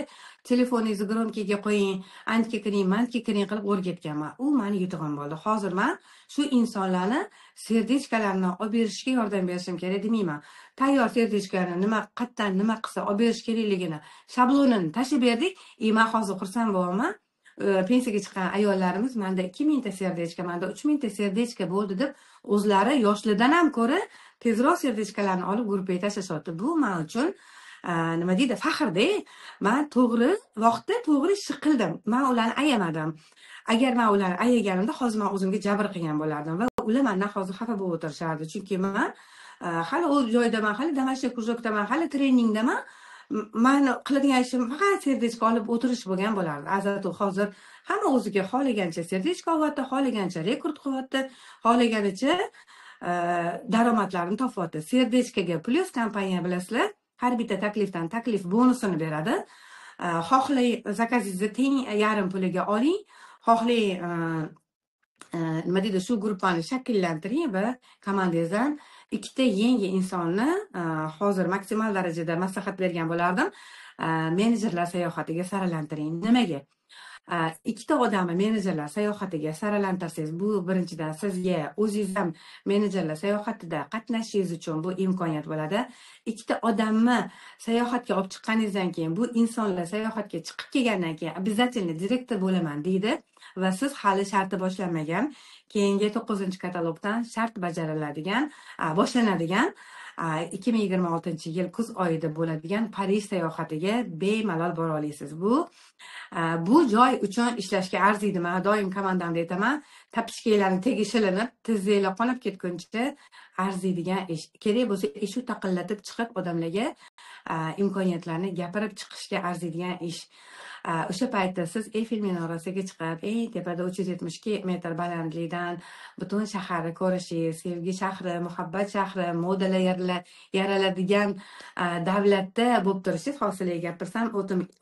telefoningizni gromkiga qo'ying, antga kiring, mantga kiring qilib o'rgatganman. U meni yutug'im bo'ldi. Hozir men shu insonlarni serdechkalarini olib berishga yordam berishim kerak demayman. Tayyor serdechkani qayerdan nima qilsa olib berish kerakligini shablonini tashib berdik. Men hozir xursand bo'laman. Pensiyaga chiqqan ayollarimiz menda 2000 ta serdechka, menda 3000 ta serdechka bo'ldi deb o'zlari yoshlidan ham ko'ra tezroq serdechkalarni olib gruppaga tashlashyapti. Bu men uchun nima deydi, faxrda. Men to'g'ri vaqtda to'g'ri ishni qildim. Men ularni ayamadim. Agar men ularni ayaganimda hozir men o'zimga jabr qilgan bo'lardim va ular mendan hozir xafa bo'lib o'tirishardi. Chunki men hali o'z joyidaman, hali домашний кружокdaman, hali treningdaman. Meni qiladigan ishim faqat serdechka olib o'tirish bo'lgan bo'lardi. Azatu hozir hamma o'ziga xohlagancha serdechka olyapti, xohlagancha rekord qilyapti, xohlaganicha daromadlarni topyapti. Serdechkaga plyus kompaniya bilasizlar, har bitta taklifdan taklif bonusini beradi. Xohlang zakazingizni teng yarim puliga oling, xohlang nima deydi, shu guruhni shakllantiring va komandangizdan ikkita yangi insonni hozir maksimal darajada maslahat bergan bo'lardim. Menejerlar sayohatiga saralantiring. Nimaga? Ikkita odamni menejerlar sayohatiga saralantirsangiz, bu birinchidan sizga o'zingiz ham menejerlar sayohatida qatnashishingiz uchun bu imkoniyat bo'ladi. Ikkita odamni sayohatga olib chiqqaningizdan keyin, bu insonlar sayohatga chiqib kelgandan keyin обязательно direktor bo'laman deydi va siz hali sharti boshlanmagan, keyingi 9-katalogdan shart bajariladigan, boshlanadigan 2026-yil kuz oyida bo'ladigan Parij sayohatiga bemalol bora olasiz. Bu joy uchun ishlashga arziydi. Men doim komandamda aytaman, tapishkanglarni tegi shilinib, tizinglar qonib ketguncha arziydigan ish. Kerak bo'lsa, shu taqillatib chiqib odamlarga imkoniyatlarni gapirib chiqishga arziydigan ish. O'sha paytda siz Eyfel minorasiga chiqib, eng tepada 372 metr balandlikdan butun shaharni ko'rishingiz, sevgi shahri, muhabbat shahri, modalar yaraladigan davlatda bo'lib turishingiz, hosiliga gapirsam,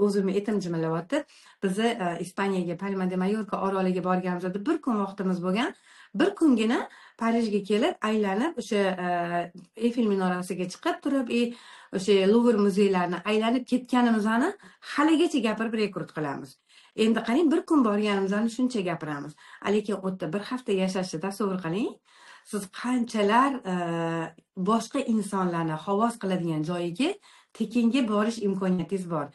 o'zimni etim jimirlayapti. Bizni Ispaniyaga, Palma de Mallorca oroliga borganimizda bir kun vaqtimiz bo'lgan. Bir kungina Parijga kelib, aylanib, o'sha Eyfel minorasiga chiqib turib, o'sha Louvre muzeylarini aylanib ketganimizni haligacha gapirib rekord qilamiz. Endi qarang, bir kun borganimizni shuncha gapiramiz. Lekin u yerda bir hafta yashashni tasavvur qiling. Siz qanchalar boshqa insonlarni havas qiladigan joyiga tekinga borish imkoniyatingiz bor.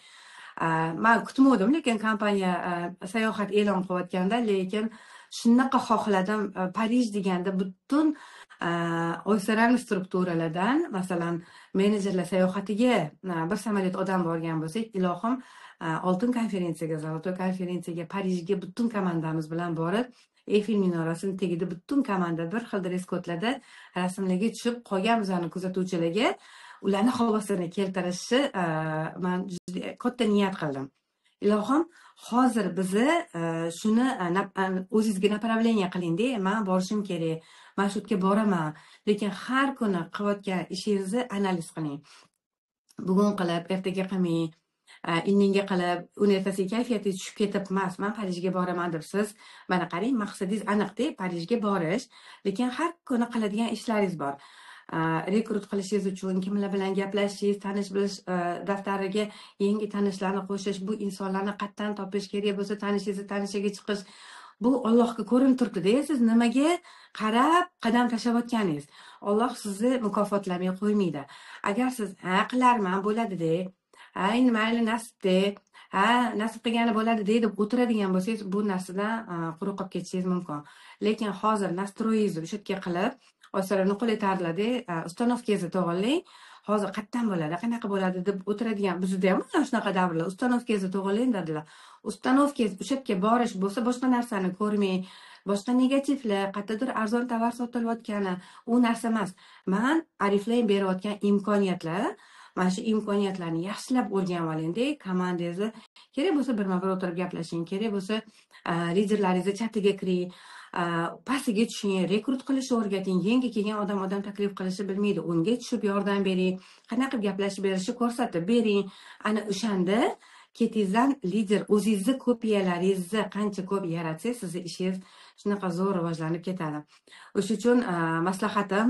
Men kutmadim, lekin kompaniya sayohat e'lon qilayotganda, lekin shunaqa xohladim. Parij deganda butun oysaran strukturalardan, masalan, menejerlar sayohatiga bir samolyot odam borgan bo'lsak, ilohim, oltin konferensiyaga, zolotoy konferensiyaga, Parijga butun komandamiz bilan borib, Eyfel minorasini tagida butun komanda bir xil dress-kodlarda rasmlarga tushib qolganimizlarni kuzatuvchilarga ularni havosini keltirishni men juda katta niyat qildim. Ilohim, hozir bizni shuni o'zingizga направление qiling-da, men borishim kerak, men shu yerga boraman, lekin har kuni qilayotgan ishingizni analiz qiling. Bugun qilib, ertaga qilmang, indinga qilib, uni ertasiga kayfiyatingiz tushib ketib emas, men Parijga boraman deb siz, mana qarang, maqsadingiz aniqda, Parijga borish, lekin har kuni qiladigan ishlaringiz bor. Rekrut qilishingiz uchun kimlar bilan gaplashishingiz, tanish bilish daftariga yangi tanishlarni qo'shish, bu insonlarni qayerdan topish, kerak bo'lsa tanishiga chiqish. Bu Allohga ko'rinib turibdi-da, siz nimaga qarab qadam tashlayotganingiz. Alloh sizni mukofotlamay qo'ymaydi. Agar siz qilarman, bo'ladi-da, endi mayli nasibda, nasib qilgani bo'ladi deb o'tiradigan bo'lsangiz, bu narsadan quruq qolib ketishingiz mumkin. Lekin hozir nastroyingizni o'sha yerga qilib, o'sara nuqul etarlar-da, ustanovkangizni to'g'irlang. Hozir qayerdan bo'ladi, qanaqa bo'ladi deb o'tiradigan, bizda ham shunaqa davrlar, ustanovkangizni to'g'irlang dedilar. Ustanovkangiz o'sha yerga borish bo'lsa, boshqa narsani ko'rmang, boshqa negativlar, qayerdadir arzon tovar sotilayotgani u narsa emas. Man Oriflame berayotgan imkoniyatlar, mana shu imkoniyatlarni yaxshilab o'rganib oling-da, komandangizni kerak bo'lsa birma-bir o'tirib gaplashing, kerak bo'lsa liderlaringizni chatiga kiring, pastiga tushing, rekrut qilishni o'rgating. Yangi kelgan odam taklif qilishni bilmaydi, unga tushib yordam bering, qanaqa qilib gaplashib berishni ko'rsatib bering. Ana o'shanda ketingizdan lider, o'zingizni kopiyalaringizni qancha ko'p yaratsangiz, sizni ishingiz shunaqa zo'r rivojlanib ketadi. O'sha uchun maslahatim,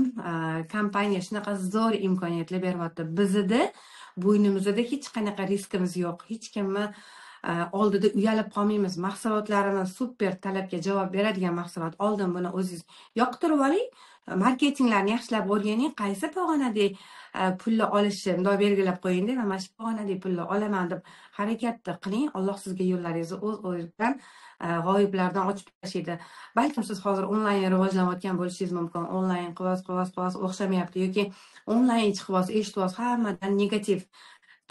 kompaniya shunaqa zo'r imkoniyatlar beryapti. Bizda bo'ynimizda hech qanaqa riskimiz yo'q. Hech kimni oldida uyalib qolmaymiz. Mahsulotlarimiz super talabga javob beradigan mahsulot. Oldin buni o'zingiz yoqtirib oling, marketinglarni yaxshilab o'rganing, qaysi pog'onadek pulni olishni bundoq belgilab qo'ying-da, mana shu pog'onadek pulni olaman deb harakat qiling. Alloh sizga yo'llaringizni o'z-o'zidan g'oyiblardan ochib tashlaydi. Balkim siz hozir onlayn rivojlanayotgan bo'lishingiz mumkin. Onlayn qilasiz, o'xshamayapti yoki onlayn chiqyapsiz, eshityapsiz, hammadan negativ.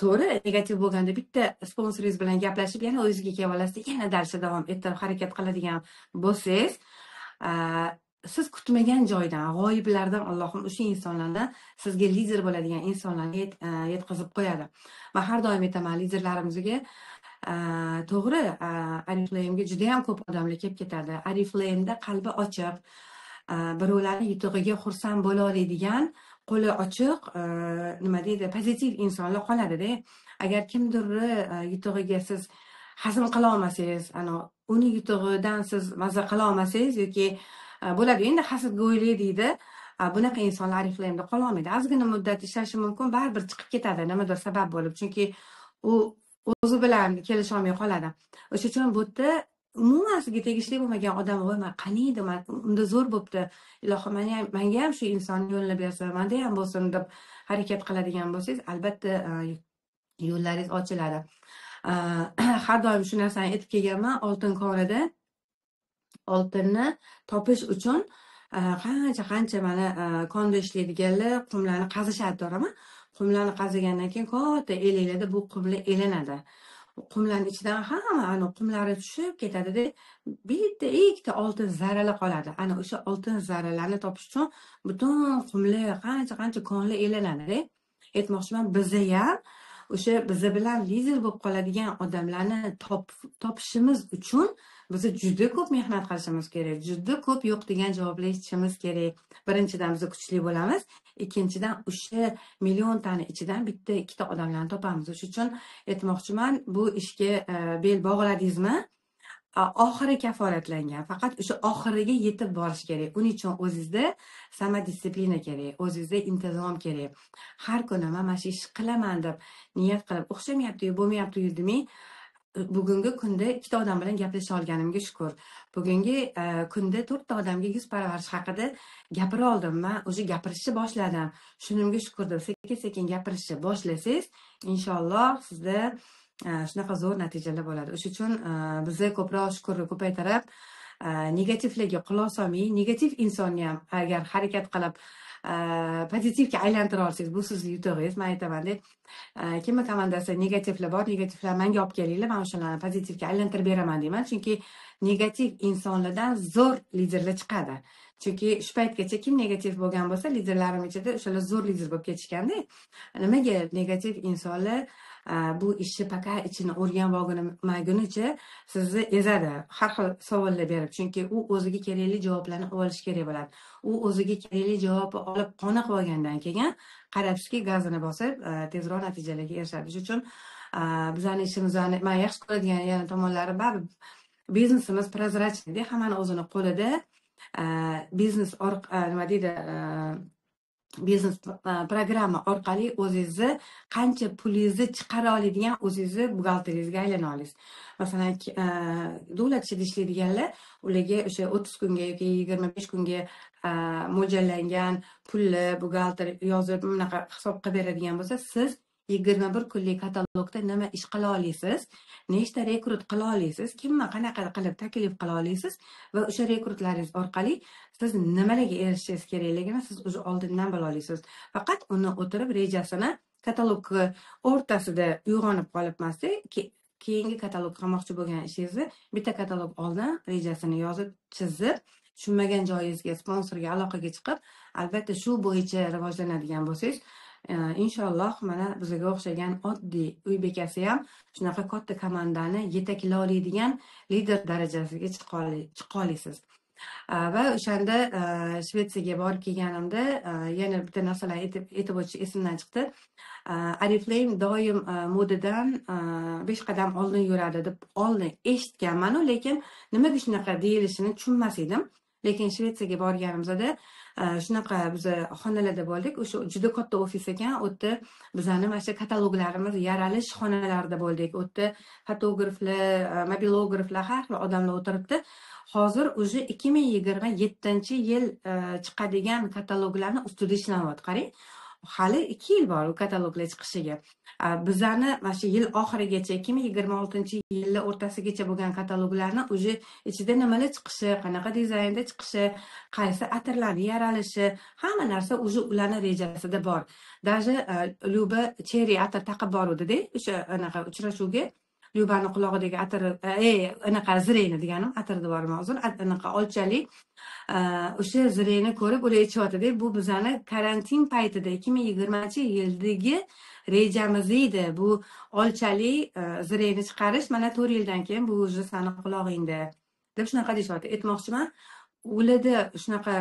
To'g'ri, negativ bo'lganda bitta sponsoringiz bilan gaplashib, yana o'zingizga kelib olasiz, yana darsda davom ettirib harakat qiladigan bo'lsangiz, siz kutmagan joydan, g'oyiblardan Allohim o'sha insonlardan sizga lider bo'ladigan insonlarni yetkazib qo'yadi. Men har doim aytaman liderlarimizga, to'g'ri, Oriflame'ga juda ham ko'p odamlar kelib ketadi. Oriflame'da qalbi ochiq, birovlarning yutug'iga xursand bo'la oladigan, qo'li ochiq, nima deydi, pozitiv insonlar qoladi-da. Agar kimdirni yutug'iga siz hazm qila olmasangiz, uni yutug'idan siz mazza qila olmasangiz yoki bo'ladi endi hasadgo'ylik deydi, bunaqa insonlar Oriflame'da qola olmaydi. Ozgina muddat ishlashi mumkin, baribir chiqib ketadi nimadir sabab bo'lib, chunki u o'zi bilan kelisha olmay qoladi. O'sha uchun bu yerda umuman sizga tegishli bo'lmagan odam, voy men qaniydi, unda zo'r bo'pti, ilohim menga ham shu insonni yo'lini bersa, menda ham bo'lsin deb harakat qiladigan bo'lsangiz, albatta yo'llaringiz ochiladi. Har doim shu narsani aytib kelganman, oltin konida oltinni topish uchun qancha mana konda ishlaydiganlar qumlarni qazishadi, to'g'rimi? Qumlarni qazigandan keyin katta elaklarda bu qumlar elanadi. Qumlarning ichidan hamma qumlari tushib ketadi-da, bitta ikkita oltin zarralar qoladi. Ana o'sha oltin zarralarni topish uchun butun qumlar qancha konlar elanadi-da. Aytmoqchiman, bizda ham o'sha bizi bilan lider bo'lib qoladigan odamlarni topishimiz uchun biz juda ko'p mehnat qilishimiz kerak. Juda ko'p yo'q degan javoblar eshitishimiz kerak. Birinchidan biz kuchli bo'lamiz, ikkinchidan o'sha milliontani ichidan bitta ikkita odamlarni topamiz. O'sha uchun aytmoqchiman, bu ishga bel bog'ladingizmi, oxiri kafolatlangan. Faqat o'sha oxiriga yetib borish kerak. Uning uchun o'zingizda samodistsiplina kerak, o'zingizda intizom kerak. Har kuni men mana shu ish qilaman deb niyat qilib, o'xshamayapti, bo'lmayapti demay, bugungi kunda ikkita odam bilan gaplasha olganimga shukur. Bugungi kunda 4 ta odamga yuz parvarish haqida gapira oldim. Men o'sha gapirishni boshladim. Shunimga shukur deb sekin-sekin gapirishni boshlasangiz, inshaalloh sizda shunaqa zo'r natijalar bo'ladi. O'sha uchun bizga ko'proq shukurni ko'paytirib, negativlarga quloq solmay, negativ insonni ham agar harakat qilib pozitivga aylantira olsangiz, bu sizning yutug'ingiz. Men aytaman-da, kimni komandasida negativlar bor, negativlar menga olib kelinglar, men o'shalarni pozitivga aylantirib beraman deyman. Chunki negativ insonlardan zo'r liderlar chiqadi. Chunki shu paytgacha kim negativ bo'lgan bo'lsa, liderlarim ichida o'shalar zo'r lider bo'lib ketishganda, nimaga negativ insonlar bu ishni paka ichini o'rganib olgunicha sizni ezadi, har xil savollar berib. Chunki u o'ziga kerakli javoblarni olish kerak bo'ladi. U o'ziga kerakli javobni olib qoniq bo'lgandan keyin qarabsizki, gazini bosib, tezroq natijalarga erishadi. Shuning uchun bizning ishimizni men yaxshi ko'radigan yana tomonlari bor. Biznesimiz prozrachniy, hammani o'zini qo'lida. Biznes nima deydi, biznes programma orqali o'zingizni qancha pulingizni chiqara oladigan o'zingizni buxgalteringizga aylana olasiz. Masalan, davlat ishida ishlaydiganlar, ularga o'sha 30 kunga yoki 25 kunga mo'ljallangan pulni buxgalter yozib, bunaqa hisob qilib beradigan bo'lsa, siz 21 kunlik katalogda nima ish qila olasiz, nechta rekrut qila olasiz, kimni qanaqa qilib taklif qila olasiz va o'sha rekrutlaringiz orqali siz nimalarga erishishingiz kerakligini siz o'zi oldindan bila olasiz. Faqat uni o'tirib rejasini katalog o'rtasida uyg'onib qolibmasiz, keyingi katalog qilmoqchi bo'lgan ishingizni bitta katalog oldin rejasini yozib chizib, tushunmagan joyingizga sponsorga aloqaga chiqib, albatta shu bo'yicha rivojlanadigan bo'lsangiz, inshaalloh mana bizga o'xshagan oddiy uy bekasi ham shunaqa katta komandani yetaklay oladigan lider darajasiga chiqa olasiz. Va o'shanda Shvetsiyaga borib kelganimda yana bitta narsalar aytib o'tish esimdan chiqdi. Oriflame doim modadan 5 qadam oldin yuradi deb oldin eshitganman-u, lekin nimaga shunaqa deyilishini tushunmas edim. Lekin Shvetsiyaga borganimizda shunaqa biz xonalarda bo'ldik. O'sha juda katta ofis ekan. U yerda bizning mana shu kataloglarimiz yaralish xonalarida bo'ldik. U yerda fotograflar, mobilograflar, har xil odamlar o'tiribdi. Hozir уже 2027-yil chiqadigan kataloglarni ustida ishlanayapti. Qarang, hali 2 yil bor u kataloglar chiqishiga. Bizani mana shu yil oxirigacha 2026-yilning o'rtasigacha bo'lgan kataloglarni уже ichida nimalar chiqishi, qanaqa dizaynda chiqishi, qaysi atirlarni yaralishi, hamma narsa уже ularning rejasida bor. Даже Lyuba cherry atir taqib boruvdi-da, o'sha anaqa uchrashuvga. Lyubani qulog'idagi atir, anaqa zireyni deganim, atirni bormi hozir, anaqa olchali. O'sha zireyni ko'rib ular aytishyapti-da, bu bizani karantin paytida 2020-yildagi rejamiz edi. Bu olchali zireyni chiqarish mana 4 yildan keyin bu уже sani qulog'ingda deb shunaqa deyishyapti. Aytmoqchiman, ularda shunaqa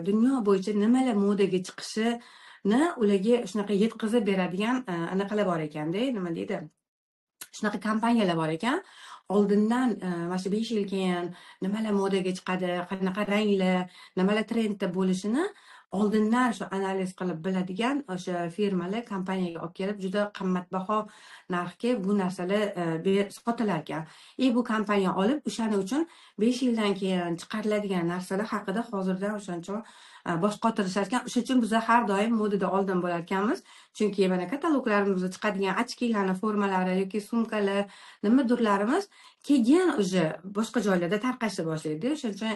dunyo bo'yicha nimalar modaga chiqishini ularga shunaqa yetkazib beradigan anaqalar bor ekanda, nima deydi? Shunaqa kompaniyalar bor ekan. Oldindan mana shu 5 yil keyin nimalar modaga chiqadi, qanaqa ranglar, nimalar trendda bo'lishini oldindan shu analiz qilib biladigan o'sha firmalar kompaniyaga olib kelib juda qimmatbaho narxga bu narsalar sotilar ekan. Bu kompaniya olib o'shaning uchun 5 yildan keyin chiqariladigan narsalar haqida hozirdan o'shancha bosh qotirishar ekan. O'sha uchun biz har doim modada oldin bo'lar ekanmiz. Chunki mana kataloglarimizda chiqadigan ochkilarning formalari yoki sumkalar, nimadirlarimiz keyin уже boshqa joylarda tarqashni boshlaydi. O'shaning uchun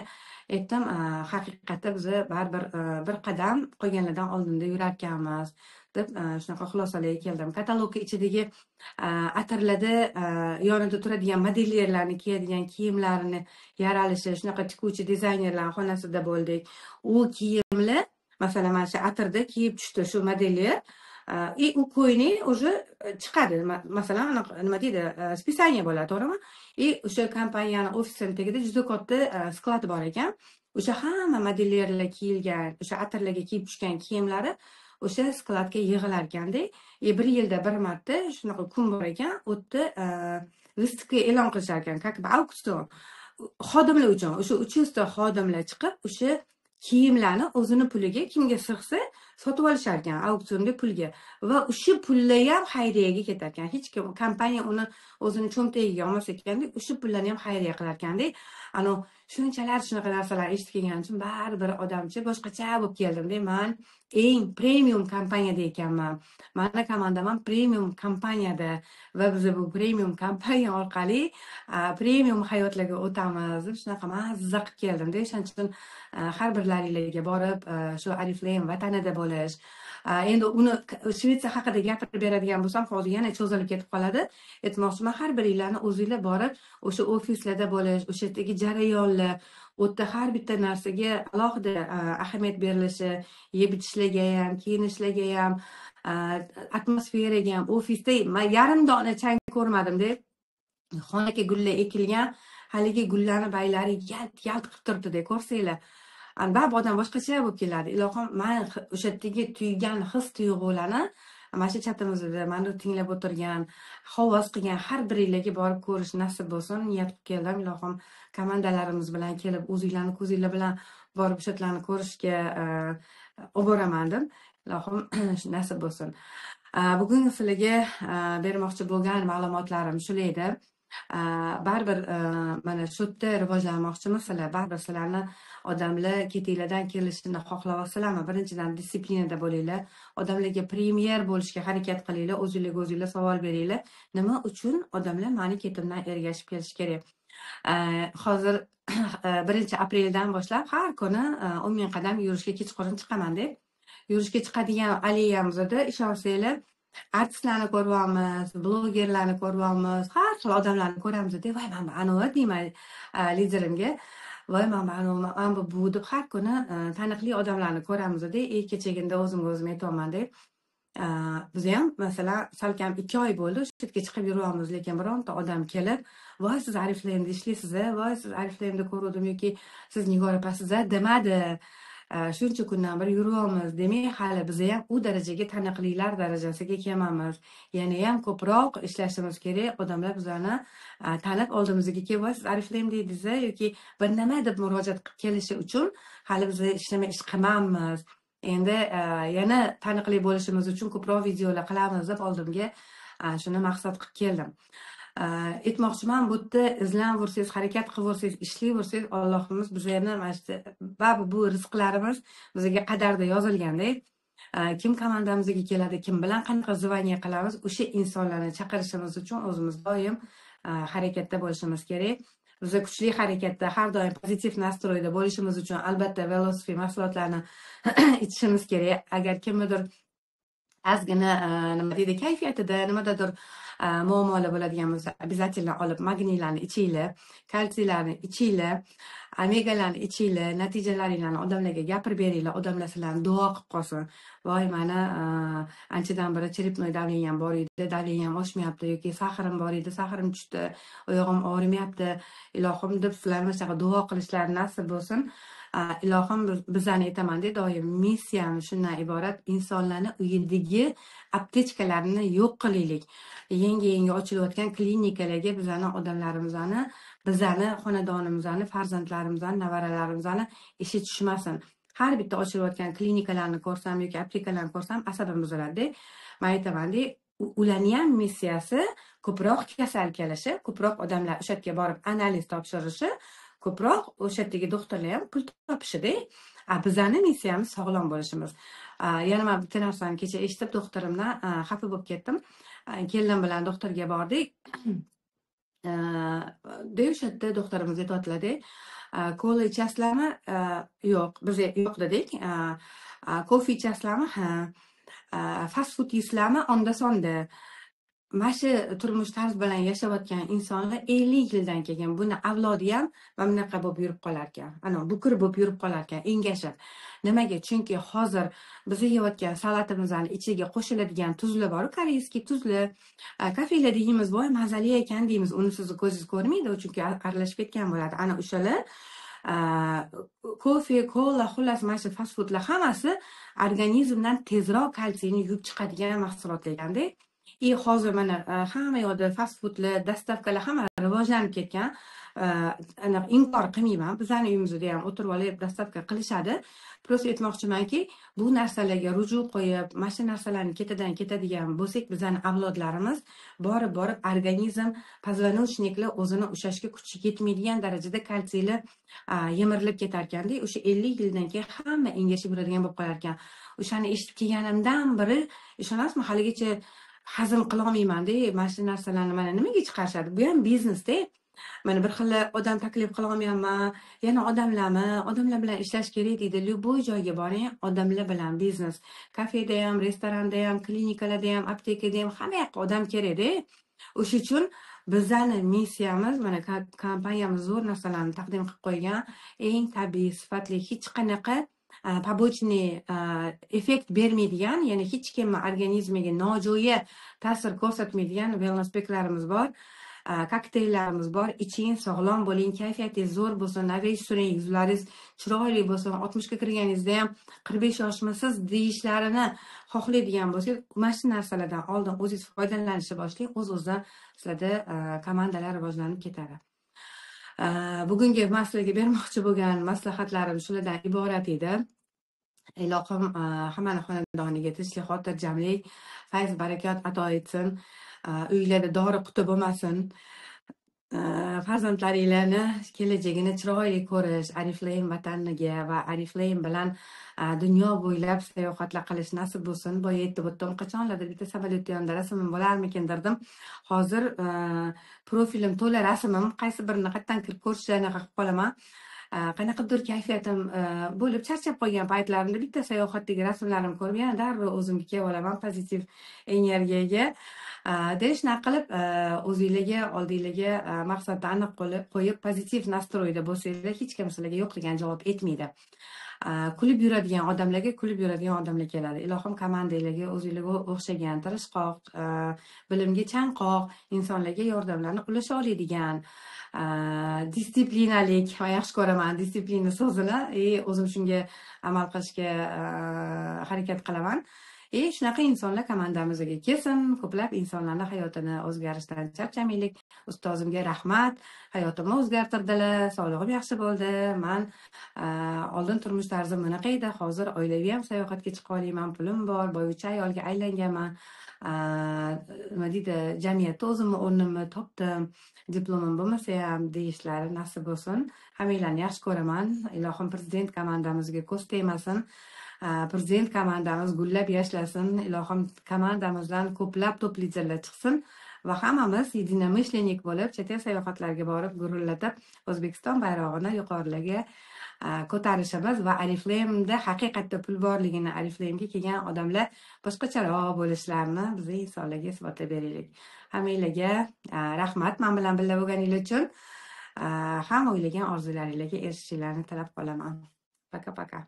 aytdim, haqiqatda biz baribir bir qadam qo'yganlardan oldinda yurar ekanmiz deb shunaqa xulosalarga keldim. Katalogga ichidagi atirlarda yonida turadigan modellerlarni kiyadigan kiyimlarini yaralishi, shunaqa tikuvchi dizaynerlar xonasida bo'ldik. U kiyimlar, masalan, mana shu atirda kiyib tushdi shu modeller. U ko'yning уже chiqadi. Masalan, nima deydi, spisaniya bo'ladi, to'g'rimi? O'sha kompaniyaning ofisining tagida juda katta sklad bor ekan. O'sha hamma modellerlar kiyilgan, o'sha atirlarga kiyib tushgan kiyimlari o'sha skladga yig'ilar ekanda. Bir yilda bir marta shunaqa kun bor ekan, u yerda выставка e'lon qilishar ekan, как бы auksion. Xodimlar uchun o'sha 300 ta xodimlar chiqib, o'sha kiyimlarni o'zini puliga kimga sig'sa sotib olishar ekan auksionda pulga. Va o'sha pullar ham xayriyaga ketar ekan. Hech kim, kompaniya uni o'zini cho'ntagiga olmas ekanda, o'sha pullarni ham xayriya qilar ekanda. Shunchalar shunaqa narsalar eshitib kelganim uchun baribir odamcha boshqacha bo'lib keldim-da. Men eng premium kompaniyada ekanman. Meni komandam ham premium kompaniyada va biz bu premium kompaniya orqali premium hayotlarga o'tamiz deb shunaqa mazza qilib keldim-da. Shuning uchun har birlaringizga borib shu Oriflame vatanida bo'lish. Endi uni Shvetsiya haqida gapirib beradigan bo'lsam, hozir yana cho'zilib ketib qoladi. Aytmoqchiman, har biringlarni o'zingizlar borib o'sha ofislarda bo'lish, o'sha yerdagi jarayonlar, u yerda har bitta narsaga alohida ahamiyat berilishi, yeb ichishlarga ham, kiyinishlarga ham, atmosferaga ham. Ofisda men yarim dona chang ko'rmadim-da. Xonaga gullar ekilgan, haligi gullarning baylari yalt-yalt qilib turibdi-da, ko'rsanglar. Albatta odam boshqacha bo'lib keladi. Ilohim, men o'sha yerdagi tuygan his-tuyg'ularni mana shu chatimizda meni tinglab o'tirgan, havas qilgan har biringlarga borib ko'rish nasib bo'lsin. Niyat qilib keldim. Ilohim, komandalarimiz bilan kelib o'zinglarni ko'zinglar bilan borib o'sha yerlarni ko'rishga olib boraman deb. Ilohim nasib bo'lsin. Bugun sizlarga bermoqchi bo'lgan ma'lumotlarim shular edi. Baribir mana shu yerda rivojlanmoqchimiz sizlar. Baribir sizlarni odamlar ketinglardan kelishini xohlayapsizlarmi? Birinchidan disiplinada bo'linglar. Odamlarga premyer bo'lishga harakat qilinglar. O'zingizlar savol beringlar. Nima uchun odamlar meni ketimdan ergashib kelish kerak? Hozir 1-apreldan boshlab har kuni 10 000 qadam yurishga kechqurun chiqaman deb. Yurishga chiqadigan aleyamizda ishonsanglar artistlarni ko'ryapmiz, blogerlarni ko'ryapmiz, har xil odamlarni ko'ramizda, voy mana bu anavi deyman liderimga, voy mana bu deb har kuni taniqli odamlarni ko'ramizda, kechagina o'zimga o'zim aytyapmanda, biz ham masalan salkam 2 oy bo'ldi shu yerga chiqib yuryapmiz, lekin bironta odam kelib, voy siz Ariflayimda ishlaysiz, voy siz Ariflayimda ko'ruvdim yoki siz Nigora opa siz demadi. Shuncha kundan beri yuryapmiz demay, hali biz ham u darajaga taniqlilar darajasiga kelmamiz. Yana ham ko'proq ishlashimiz kerak. Odamlar bizlarni tanib oldimizga kelib, voy siz Ariflayim deydingiz yoki bir nima deb murojaat qilib kelishi uchun hali biz ish qilmaymiz. Endi yana taniqli bo'lishimiz uchun ko'proq videolar qilamiz deb oldimga shuni maqsad qilib keldim. Aytmoqchiman, bu yerda izlanversangiz, harakat qilaversangiz, ishlayversangiz, Allohimiz bizlarni mana shu bab bu rizqlarimiz bizga qadarda yozilganda, kim komandamizga keladi, kim bilan qanaqa zvaniya qilamiz, o'sha insonlarni chaqirishimiz uchun o'zimiz doim harakatda bo'lishimiz kerak. Biz kuchli harakatda, har doim pozitiv nastroyda bo'lishimiz uchun albatta Velosify mahsulotlarini ichishimiz kerak. Agar kimnidir ozgina nima deydi, kayfiyatida nimadadir muammolar bo'ladigan bo'lsa, обязательно olib magniylarni ichinglar, kalsiylarni ichinglar, omegalarni ichinglar, natijalaringlarni odamlarga gapirib beringlar, odamlar sizlarni duo qilib qolsin. Voy mana anchadan beri cherepnoy davleniyam bor edi, davleniyam oshmayapti yoki sahrim bor edi, sahrim tushdi, oyog'im og'rimayapti, ilohim deb sizlarni shunaqa duo qilishlari nasib bo'lsin. Ilohim bizlarni aytamanda, doim missiyamiz shundan iborat, insonlarni uyidagi aptechkalarni yo'q qilaylik. Yangi ochilayotgan klinikalarga bizlarni odamlarimizni, bizlarni xonadonimizni, farzandlarimizni, nevaralarimizani ishi tushmasin. Har bitta ochilayotgan klinikalarni ko'rsam yoki aptekalarni ko'rsam asabim buziladi. Men aytamanda, ularning ham missiyasi ko'proq kasal kelishi, ko'proq odamlar o'sha yerga borib analiz topshirishi, ko'proq o'sha yerdagi doktorlar ham pul topishida. Bizlarning missiyamiz sog'lom bo'lishimiz. Yana men bitta narsani kecha eshitib doktorimdan xafa bo'lib ketdim. Kelinim bilan doktorga bordik. O'sha yerda doktorimiz aytadilar, kola ichasizlarmi? Yo'q, biz yo'q dedik. Kofe ichasizlarmi? Ha. Fast food yeysizlarmi? Onda-sonda. Mana shu turmush tarz bilan yashayotgan insonlar 50 yildan keyin buni avlodi ham mana bunaqa bo'lib yurib qolar ekan. Ana bukir bo'lib yurib qolar ekan, engashib. Nimaga? Chunki hozir biz yeyotgan salatimizning ichiga qo'shiladigan tuzlar bor, koreyskiy tuzlar. Kafelarda yeymiz, voy mazali ekan deymiz. Uni sizni ko'zingiz ko'rmaydi, chunki aralashib ketgan bo'ladi. Ana o'shalar kofe, kola, xullas mana shu fast foodlar hammasi organizmdan tezroq kalsiyni yuvib chiqadigan mahsulotlar ekanda. Hozir mana hamma yoqda fast foodlar, dastavkalar hamma rivojlanib ketgan. Inkor qilmayman. Bizning uyimizda ham o'tirib olib dastavka qilishadi. Plus aytmoqchimanki, bu narsalarga ruju qo'yib, mana shu narsalarni ketidan ketadigan bo'lsak, bizning avlodlarimiz borib organizm позвоночникlar o'zini ushashga kuchi yetmaydigan darajada kalsiylar yemirilib ketar ekanda. O'sha 50 yildan keyin hamma engashib yuradigan bo'lib qolar ekan. O'shani eshitib kelganimdan beri, ishonasizmi, haligacha hazm qila olmayman-da. Mana shu narsalarni mana nimaga chiqarishadi? Bu ham biznesda. Mana bir xil odam taklif qila olmayapman. Yana odamlar bilan ishlash kerak deydi. Любой joyga boring, odamlar bilan biznes. Kafeda ham, restoranda ham, klinikalarda ham, aptekada ham hamma yoqqa odam kerak-da. O'sha uchun bizning missiyamiz, mana kompaniyamiz zo'r narsalarni taqdim qilib qo'ygan, eng tabiiy, sifatli, hech qanaqa побочный effekt bermaydigan, ya'ni hech kimning organizmiga nojo'ya ta'sir ko'rsatmaydigan velosipedlarimiz bor, kokteyllarimiz bor. Iching, sog'lom bo'ling, kayfiyatingiz zo'r bo'lsin, navesh suring, yuzlaringiz chiroyli bo'lsin, 60 ga kirganingizda ham 45 yoshmisiz deyishlarini xohlaydigan bo'lsangiz, mana shu narsalardan oldin o'zingiz foydalanishni boshlang, o'z-o'zidan sizlarda komandalar rivojlanib ketadi. Bugungi sizlarga bermoqchi bo'lgan maslahatlarim shulardan iborat edi. Ilohim hammani xonadoniga tinchlik, xotirjamlik, fayz, barakot ato etsin. Uylarda dori quti bo'lmasin. Farzandlaringlarni kelajagini chiroyli ko'rish, Ariflayim vataniga va Ariflayim bilan dunyo bo'ylab sayohatlar qilish nasib bo'lsin. Boya aytib o'tdim, qachonlardir bitta samolyotda yonida rasmim bo'larmikin derdim. Hozir profilim to'la rasmim, qaysi birini qayerdan kirib ko'rishlarni qilib qolaman. qanaqadir kayfiyatim bo'lib charchab qolgan paytlarimda bitta sayohatdagi rasmlarimni ko'rib yana darrov o'zimga kelib olaman, pozitiv energiyaga. Demak, shunaqa qilib o'zinglarga oldinglarga maqsadni aniq qo'yib pozitiv nastroyda bo'lsanglar, hech kim sizlarga yo'q degan javob aytmaydi. Kulib yuradigan odamlarga kulib yuradigan odamlar keladi. Ilohim komandanglarga o'zinglarga o'xshagan tirishqoq, bilimga chanqoq insonlarga yordamlarni ulasha oladigan, disiplinalik, men yaxshi ko'raman disiplina so'zini, o'zim shunga amal qilishga harakat qilaman. Shunaqa insonlar komandamizga kelsin, ko'plab insonlarni hayotini o'zgarishdan charchamaylik. Ustozimga rahmat, hayotimni o'zgartirdilar, sog'lig'im yaxshi bo'ldi. Men oldin turmush tarzim bunaqa edi, hozir oilaviy ham sayohatga chiqa olaman, pulim bor, boyvuchcha ayolga aylanganman. Nima deydi, jamiyatda o'zimni o'rnimni topdim, diplomim bo'lmasa ham deyishlari nasib bo'lsin. Hammanglarni yaxshi ko'raman. Ilohim prezident komandamizga ko'z tegmasin. Prezident komandamiz gullab yashlasin. Ilohim komandamizdan ko'plab top-liderlar chiqsin va hammamiz единомышленник bo'lib chet el sayohatlarga borib gurullatib O'zbekiston bayrog'ini yuqorilarga ko'tarishimiz va Oriflameda haqiqatda pul borligini, Oriflamga kelgan odamlar boshqacharoq bo'lishlarini biz insonlarga isbotlab beraylik. Hammanglarga rahmat, men bilan birga bo'lganingiz uchun. Ham o'ylagan orzularingizga erishishinglarni tilab qolaman. Paka-paka.